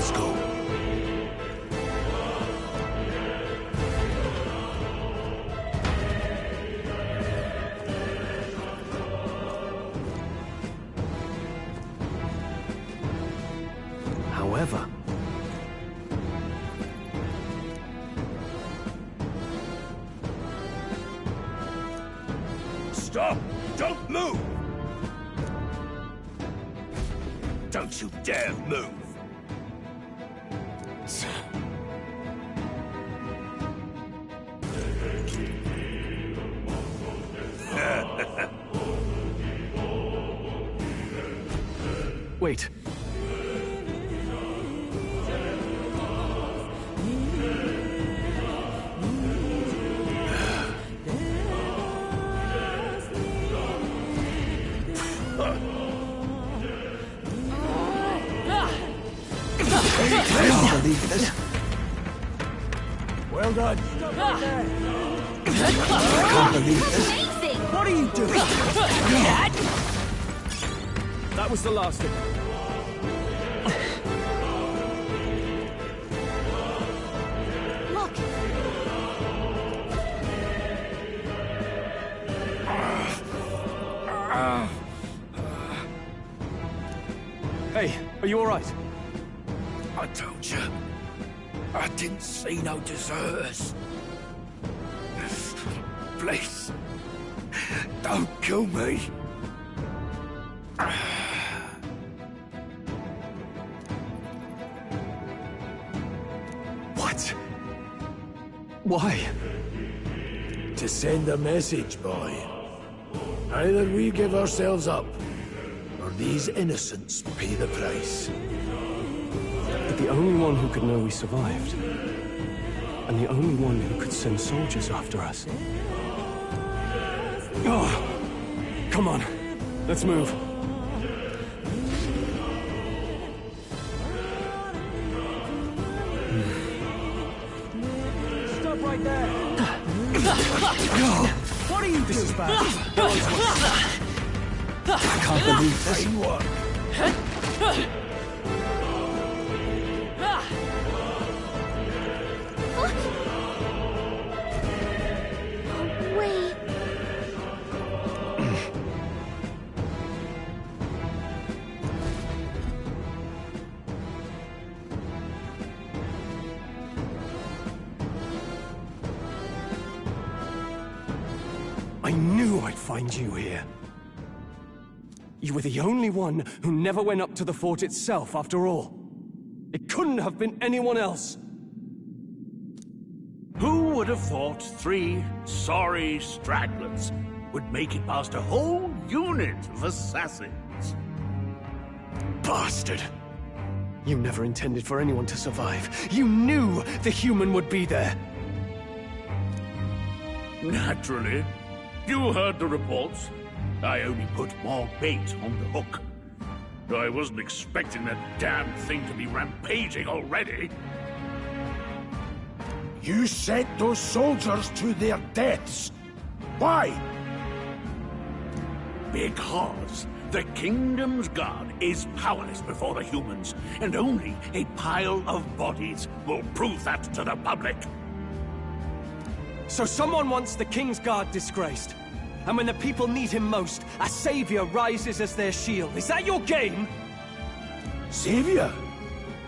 S10: Let's go.
S20: However,
S4: Stop! Don't move! Don't you dare move!
S20: wait.
S10: I can't believe this. Well done. I can't believe this.
S9: Amazing!
S10: What are you doing?
S20: That was the last of it.
S9: Look!
S20: Hey, are you all right?
S4: I told you, I didn't see no deserters. Please, don't kill me.
S20: What? Why?
S10: To send a message, boy. Either we give ourselves up, or these innocents pay the price.
S20: But the only one who could know we survived, and the only one who could send soldiers after us. Oh, come on, let's move.
S14: Stop right there!
S10: What are you doing?
S14: This is bad.
S10: I can't believe this. Fine work.
S9: Wait.
S20: I knew I'd find you here. You were the only one who never went up to the fort itself, after all. It couldn't have been anyone else.
S4: Who would have thought 3 sorry stragglers would make it past a whole unit of assassins?
S20: Bastard! You never intended for anyone to survive. You knew the human would be there.
S4: Naturally. You heard the reports. I only put more bait on the hook. I wasn't expecting that damn thing to be rampaging already.
S10: You sent those soldiers to their deaths. Why?
S4: Because the Kingdom's Guard is powerless before the humans, and only a pile of bodies will prove that to the public.
S20: So someone wants the King's Guard disgraced. And when the people need him most, a savior rises as their shield. Is that your game?
S10: Savior?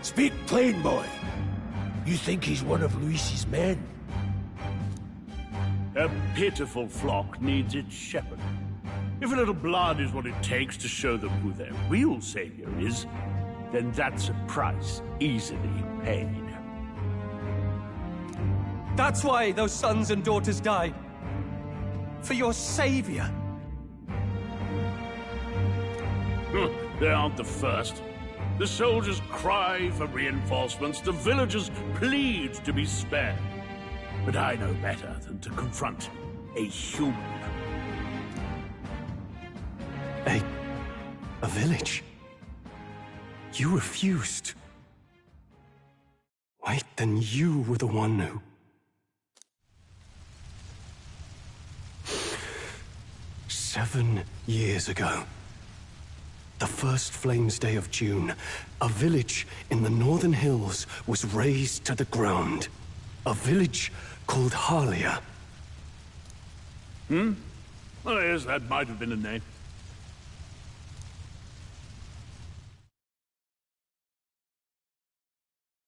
S10: Speak plain, boy. You think he's one of Luis's men?
S4: A pitiful flock needs its shepherd. If a little blood is what it takes to show them who their real savior is, then that's a price easily paid.
S20: That's why those sons and daughters died. For your savior.
S4: They aren't the first. The soldiers cry for reinforcements, the villagers plead to be spared. But I know better than to confront a human.
S20: A village? You refused. Wait, then you were the one who... "7 years ago, The first Flames Day of June, a village in the northern hills was razed to the ground. A village called Harlia.
S4: Well, yes, that might have been a name.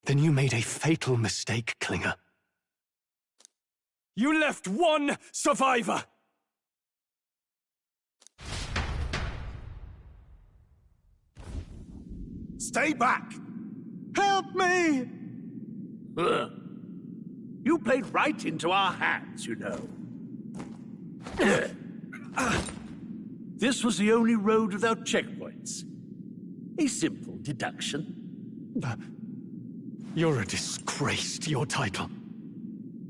S20: Then you made a fatal mistake, Klinger. You left one survivor!
S11: Stay back! Help me!
S4: You played right into our hands, you know. This was the only road without checkpoints. A simple deduction.
S20: You're a disgrace to your title.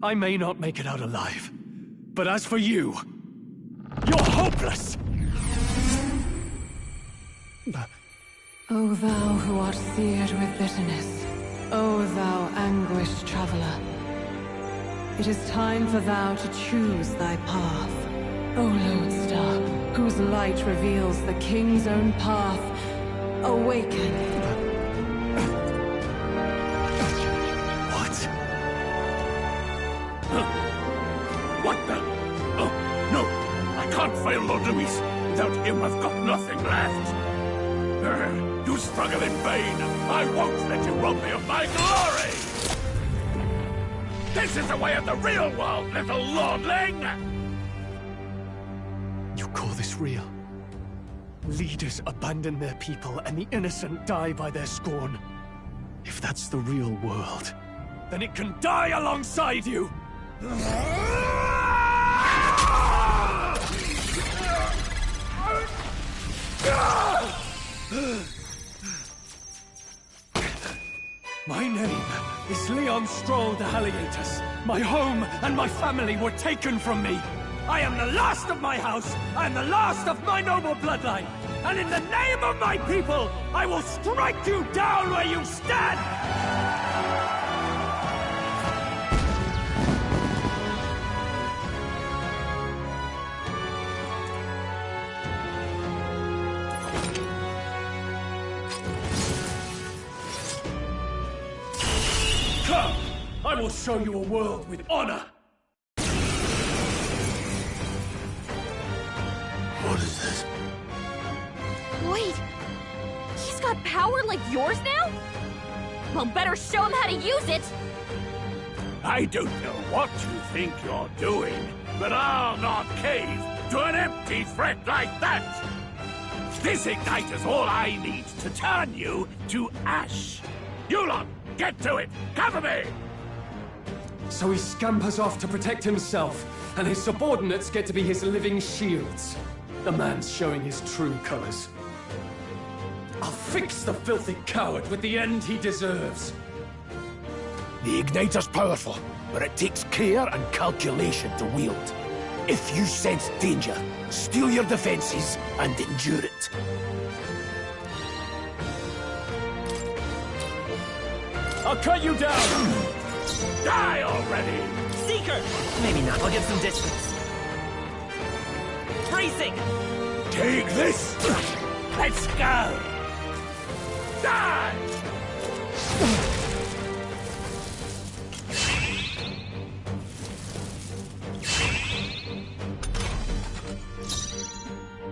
S20: I may not make it out alive, but as for you, you're hopeless!
S12: O thou who art seared with bitterness, O thou anguished traveler, it is time for thou to choose thy path. O lodestar, whose light reveals the king's own path, awaken.
S4: What the? Oh, no! I can't fail Lord Luis. Without him, I've got nothing left. You struggle in vain. I won't let you rob me of my glory! This is the way of the real world, little lordling!
S20: You call this real? Leaders abandon their people and the innocent die by their scorn. If that's the real world, then it can die alongside you! My name is Leon Stroll de Haliatus. My home and my family were taken from me. I am the last of my house. I am the last of my noble bloodline. And in the name of my people, I will strike you down where you stand! Come! I will show you a world with honor!
S1: What is this?
S9: Wait! He's got power like yours now? Well, better show him how to use it!
S4: I don't know what you think you're doing, but I'll not cave to an empty threat like that! This igniter's all I need to turn you to ash. You lot, get to it! Cover me!
S20: So he scampers off to protect himself, and his subordinates get to be his living shields. The man's showing his true colors. I'll fix the filthy coward with the end he deserves.
S10: The igniter's powerful, but it takes care and calculation to wield. If you sense danger, steel your defenses and endure it.
S20: I'll cut you down!
S4: Die already!
S13: Seeker! Maybe not. I'll give some distance. Bracing!
S4: Take this! Let's go! Die!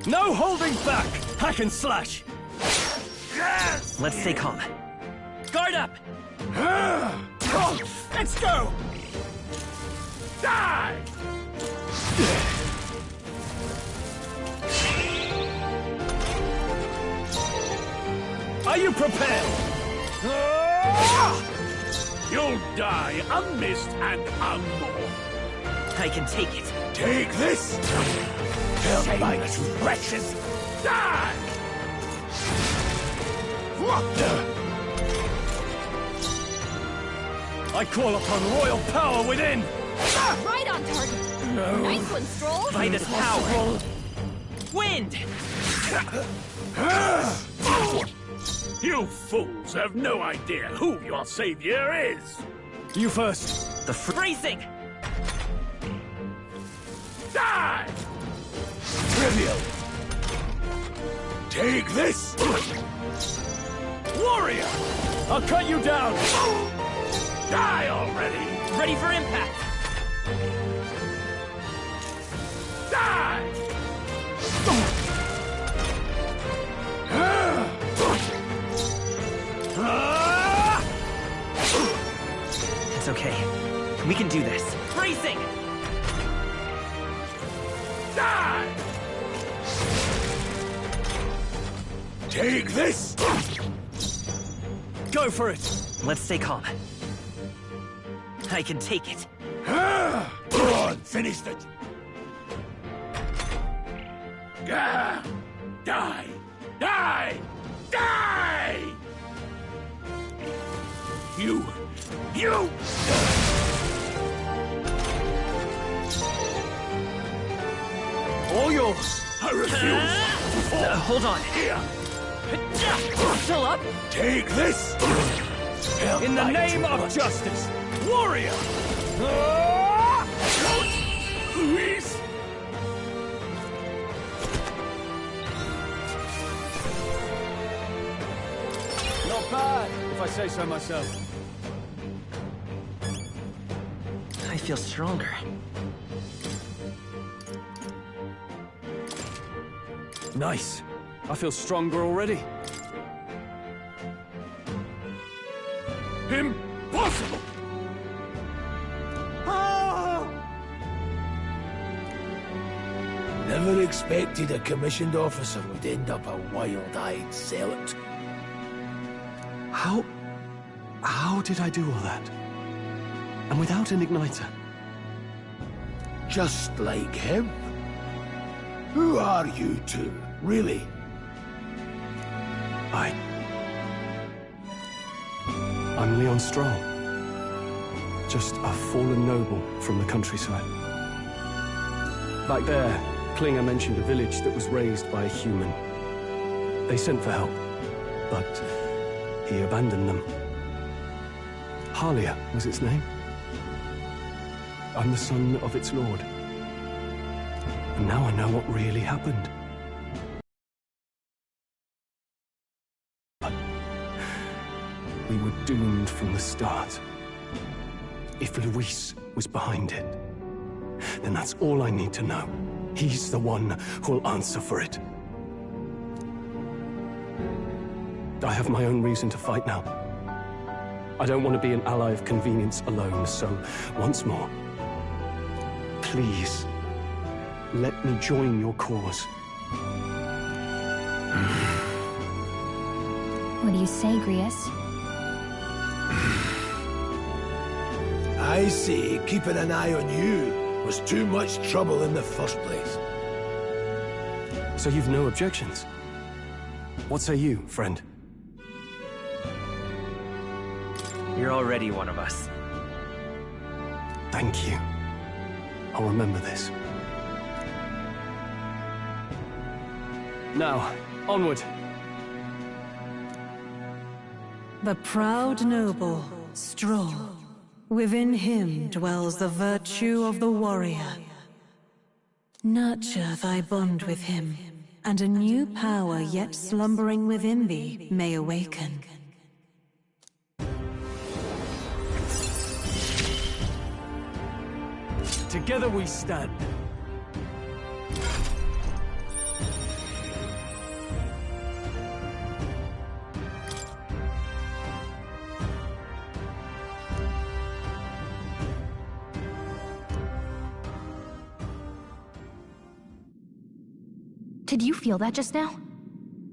S20: No holding back! Hack and slash!
S4: Yes!
S13: Let's stay calm. Guard up!
S4: Let's go! Die!
S20: Are you prepared?
S4: You'll die unmissed and unmourned.
S13: I can take it.
S4: Take this! Help my wretches! Die!
S20: I call upon royal power within!
S9: Right on target!
S20: No.
S9: Nice one, Stroll!
S13: By this power! Wind!
S4: You fools have no idea who your savior is!
S20: You first!
S13: The bracing!
S4: Die!
S10: Trivial! Take this!
S14: Warrior! I'll cut you down! Die already!
S13: Ready for impact!
S14: Die!
S13: It's okay. We can do this. Bracing!
S14: Die!
S10: Take this!
S14: Go for it!
S13: Let's stay calm. I can take it.
S10: Go on, finish it!
S14: Die! Die! Die! Die! You!
S20: All yours!
S14: I refuse!
S13: Hold on.
S14: Here!
S13: Still up?
S10: Take this!
S14: In the name of justice! Warrior! Luis!
S20: Not bad, if I say so myself.
S13: I feel stronger.
S20: Nice. I feel stronger already.
S14: Impossible!
S10: Never expected a commissioned officer would end up a wild-eyed zealot.
S20: How did I do all that? And without an igniter?
S10: Just like him. Who are you two, really?
S20: I'm Leon Stroll. Just a fallen noble from the countryside. Back there, Klinger mentioned a village that was raised by a human. They sent for help, but he abandoned them. Halia was its name. I'm the son of its lord. And now I know what really happened. But we were doomed from the start. If Luis was behind it, then that's all I need to know. He's the one who'll answer for it. I have my own reason to fight now. I don't want to be an ally of convenience alone, so once more, please, let me join your cause.
S9: What do you say, Grius?
S10: I say keeping an eye on you was too much trouble in the first place.
S20: So you've no objections? What say you, friend?
S13: You're already one of us.
S20: Thank you. I'll remember this. Now, onward.
S12: The proud noble, Stroll. Within him dwells the virtue of the warrior. Nurture thy bond with him, and a new power yet slumbering within thee may awaken.
S20: Together we stand.
S9: Did you feel that just now?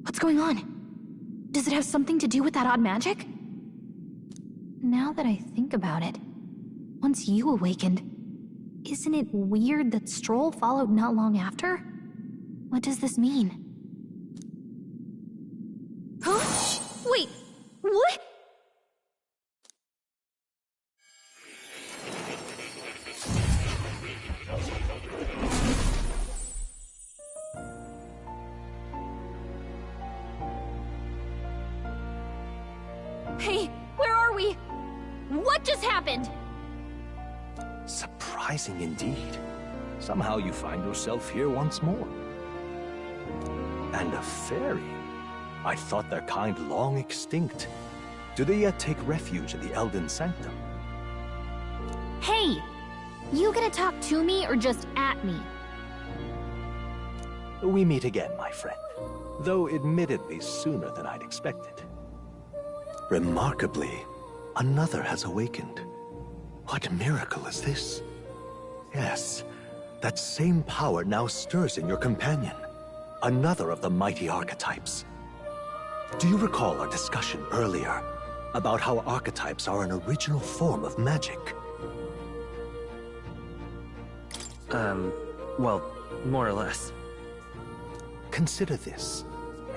S9: What's going on? Does it have something to do with that odd magic? Now that I think about it, once you awakened, isn't it weird that Stroll followed not long after? What does this mean? Huh? Wait, what? Hey, where are we? What just happened?
S8: Surprising indeed. Somehow you find yourself here once more. And a fairy? I thought their kind long extinct. Do they yet take refuge in the Elden Sanctum?
S9: Hey! You gonna talk to me or just at me?
S8: We meet again, my friend. Though admittedly sooner than I'd expected. Remarkably, another has awakened. What miracle is this? Yes, that same power now stirs in your companion. Another of the mighty archetypes. Do you recall our discussion earlier about how archetypes are an original form of magic?
S13: Well, more or less.
S8: Consider this.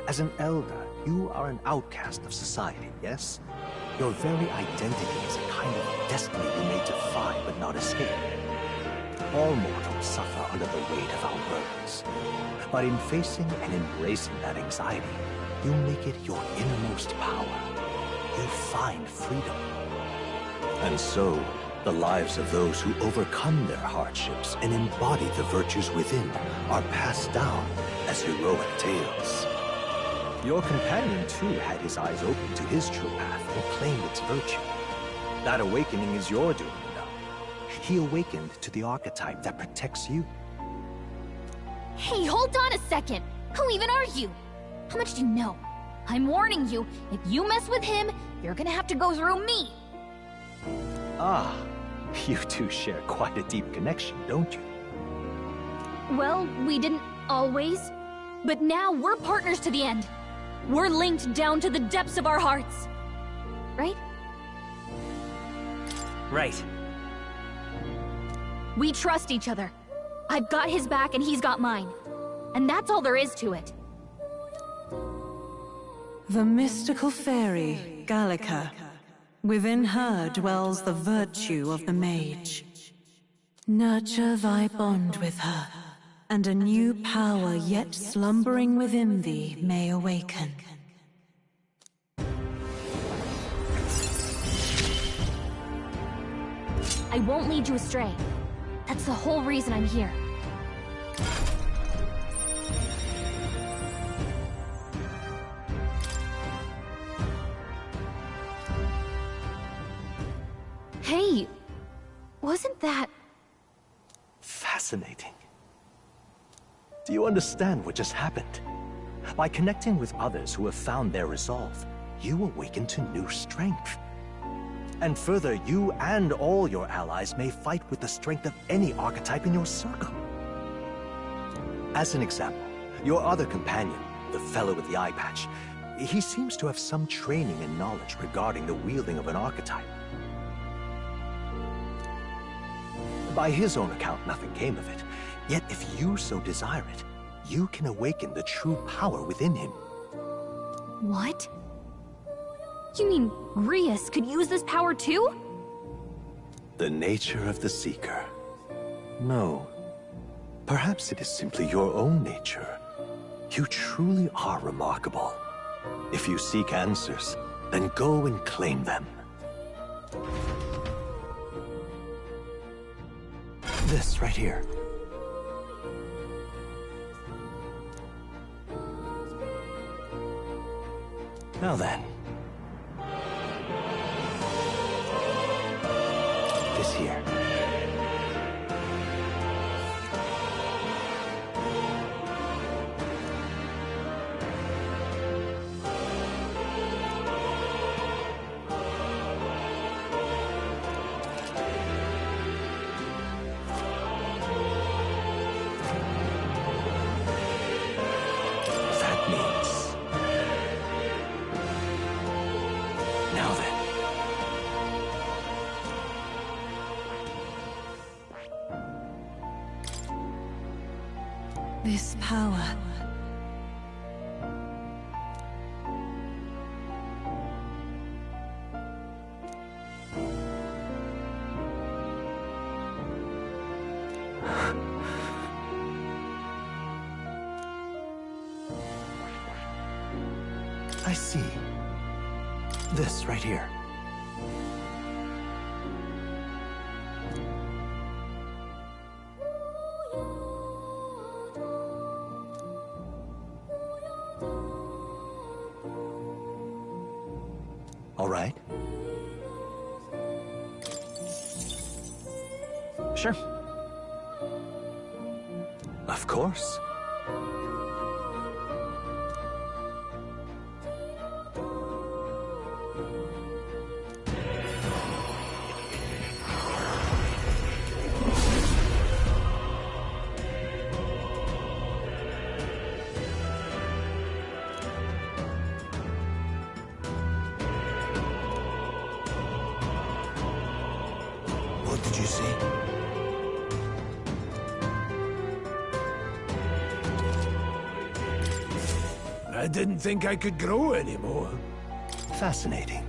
S8: As an elder, you are an outcast of society, yes? Your very identity is a kind of destiny you may defy but not escape. All mortals suffer under the weight of our burdens. But in facing and embracing that anxiety, you make it your innermost power. You find freedom. And so, the lives of those who overcome their hardships and embody the virtues within are passed down as heroic tales. Your companion, too, had his eyes open to his true path and claimed its virtue. That awakening is your doing, you know. He awakened to the archetype that protects you.
S9: Hey, hold on a second! Who even are you? How much do you know? I'm warning you, if you mess with him, you're gonna have to go through me!
S8: Ah, you two share quite a deep connection, don't you?
S9: Well, we didn't always. But now we're partners to the end. We're linked down to the depths of our hearts. Right?
S13: Right.
S9: We trust each other. I've got his back and he's got mine. And that's all there is to it.
S12: The mystical fairy, Gallica. Within her dwells the virtue of the mage. Nurture thy bond with her, and a new power yet slumbering within thee may awaken.
S9: I won't lead you astray. That's the whole reason I'm here. Hey, wasn't that...
S8: Fascinating. Do you understand what just happened? By connecting with others who have found their resolve, you awaken to new strength. And further, you and all your allies may fight with the strength of any archetype in your circle. As an example, your other companion, the fellow with the eye patch, he seems to have some training and knowledge regarding the wielding of an archetype. By his own account, nothing came of it. Yet if you so desire it, you can awaken the true power within him.
S9: What? You mean Grius could use this power too?
S8: The nature of the Seeker. No. Perhaps it is simply your own nature. You truly are remarkable. If you seek answers, then go and claim them. This right here. Now then. This here. That means... Now then.
S12: This power...
S8: I see. This right here. All right.
S13: Sure.
S8: Of course.
S10: What did you see? I didn't think I could grow anymore.
S8: Fascinating.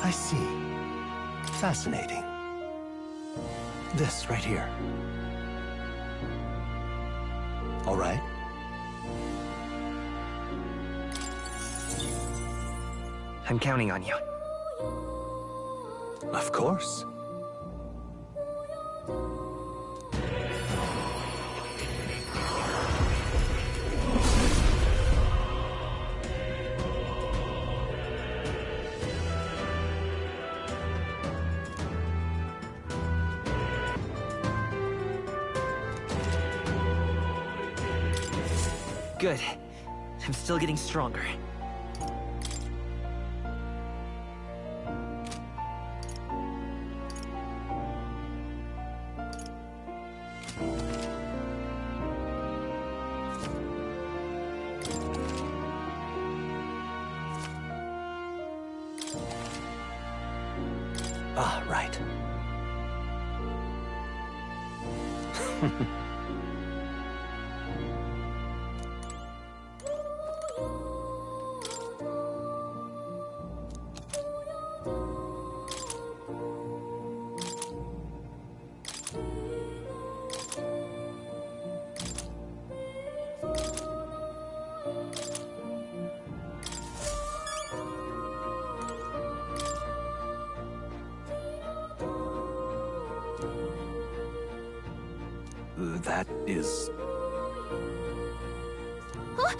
S8: I see. Fascinating. This right here. All right.
S13: I'm counting on you.
S8: Of course.
S13: Good. I'm still getting stronger.
S8: Ah, right. That is...
S9: Huh?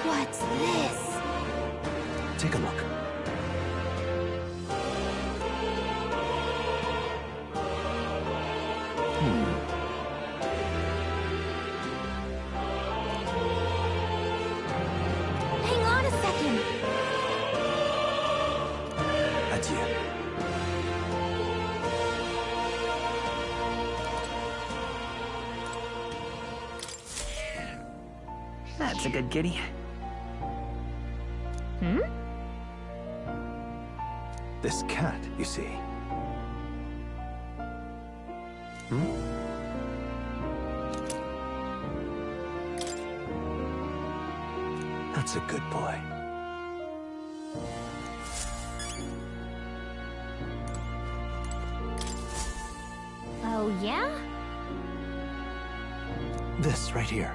S9: What's this?
S8: Take a look.
S9: Hang on a second.
S8: Adieu.
S13: That's a good kitty.
S9: Hmm?
S8: This cat, you see. That's a good boy.
S9: Oh, yeah?
S8: This right here.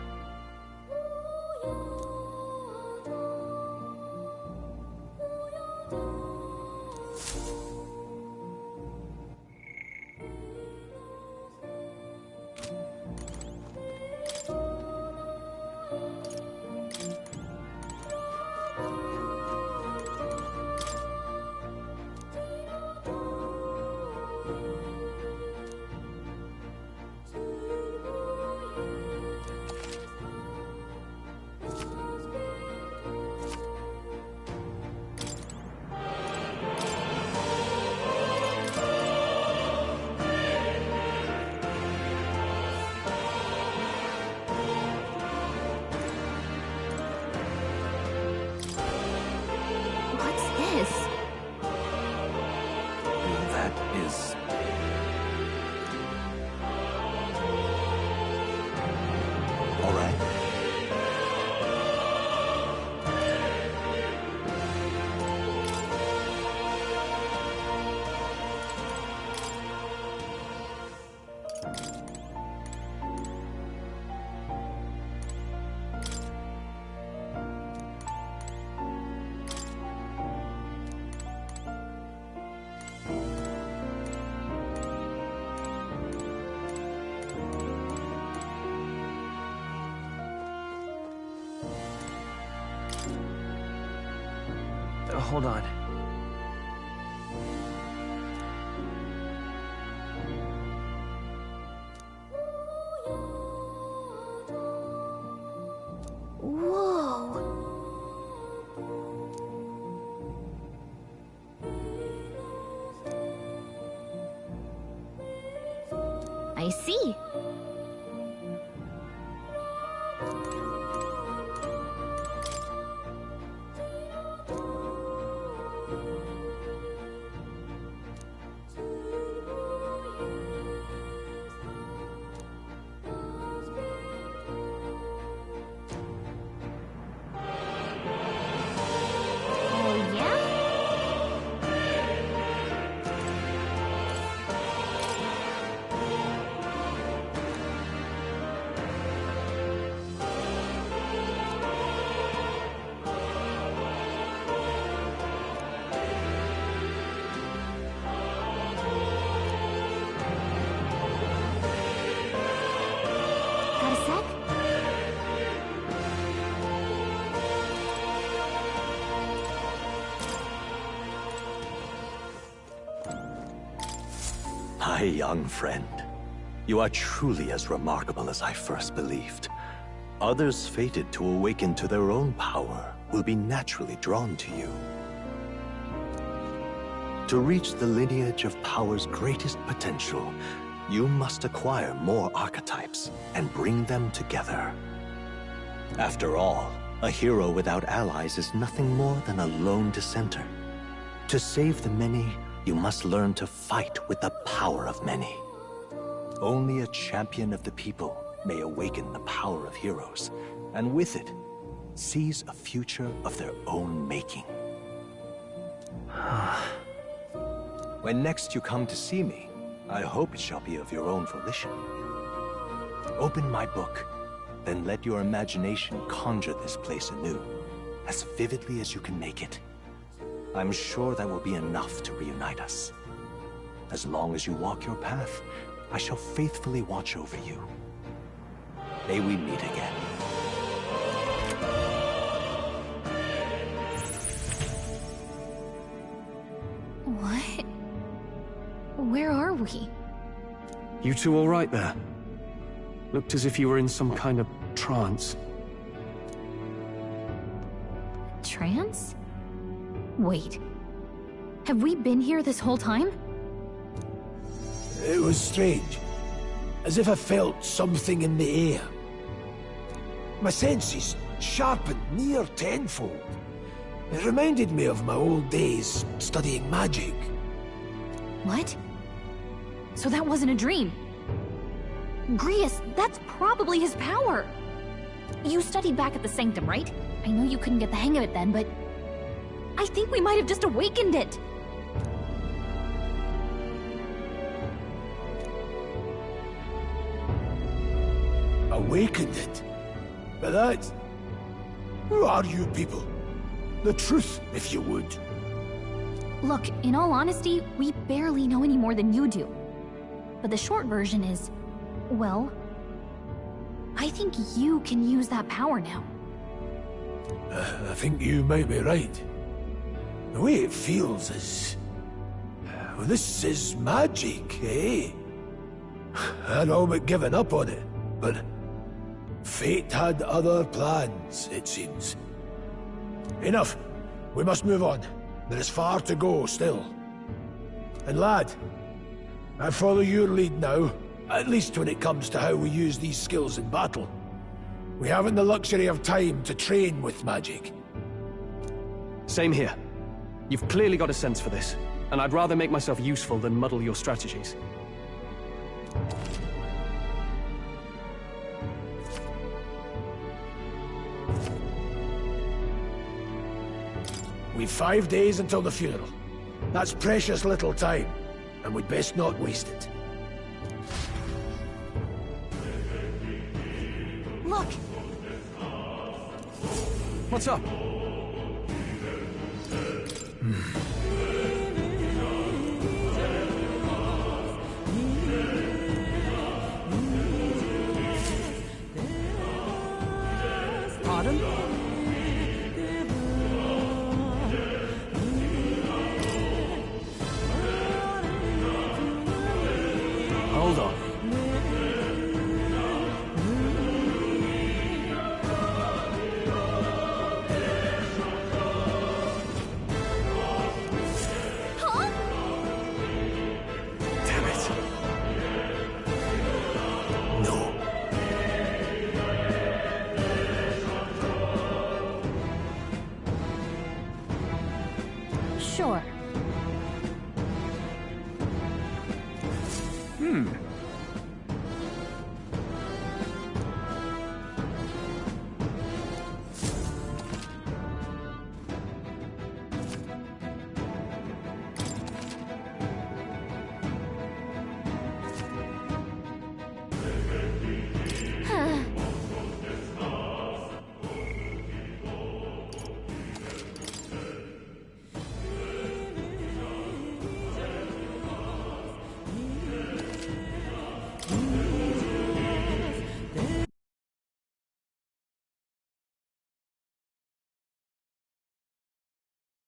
S13: hold on.
S9: I see. Oh, yeah? Got a sec?
S8: My young friend, you are truly as remarkable as I first believed. Others fated to awaken to their own power will be naturally drawn to you. To reach the lineage of power's greatest potential, you must acquire more archetypes and bring them together. After all, a hero without allies is nothing more than a lone dissenter. To save the many, you must learn to fight with the power of many. Only a champion of the people may awaken the power of heroes, and with it, seize a future of their own making. When next you come to see me, I hope it shall be of your own volition. Open my book, then let your imagination conjure this place anew, as vividly as you can make it. I'm sure that will be enough to reunite us. As long as you walk your path, I shall faithfully watch over you. May we meet again.
S9: What? Where are we?
S20: You two all right there? Looked as if you were in some kind of trance.
S9: Trance? Wait. Have we been here this whole time?
S10: It was strange. As if I felt something in the air. My senses sharpened near tenfold. It reminded me of my old days studying magic.
S9: What? So that wasn't a dream. Grius, that's probably his power. You studied back at the Sanctum, right? I know you couldn't get the hang of it then, but I think we might have just awakened it.
S10: Awakened it? But that... Who are you people? The truth, if you would.
S9: Look, in all honesty, we barely know any more than you do. But the short version is, well, I think you can use that power now.
S10: I think you might be right. The way it feels is... Well, this is magic, eh? I'd all but given up on it, but... Fate had other plans, it seems. Enough. We must move on. There is far to go still. And lad, I follow your lead now, at least when it comes to how we use these skills in battle. We haven't the luxury of time to train with magic.
S20: Same here. You've clearly got a sense for this, and I'd rather make myself useful than muddle your strategies.
S10: We've 5 days until the funeral. That's precious little time, and we'd best not waste it.
S9: Look!
S20: What's up?
S14: Pardon?
S9: Sure.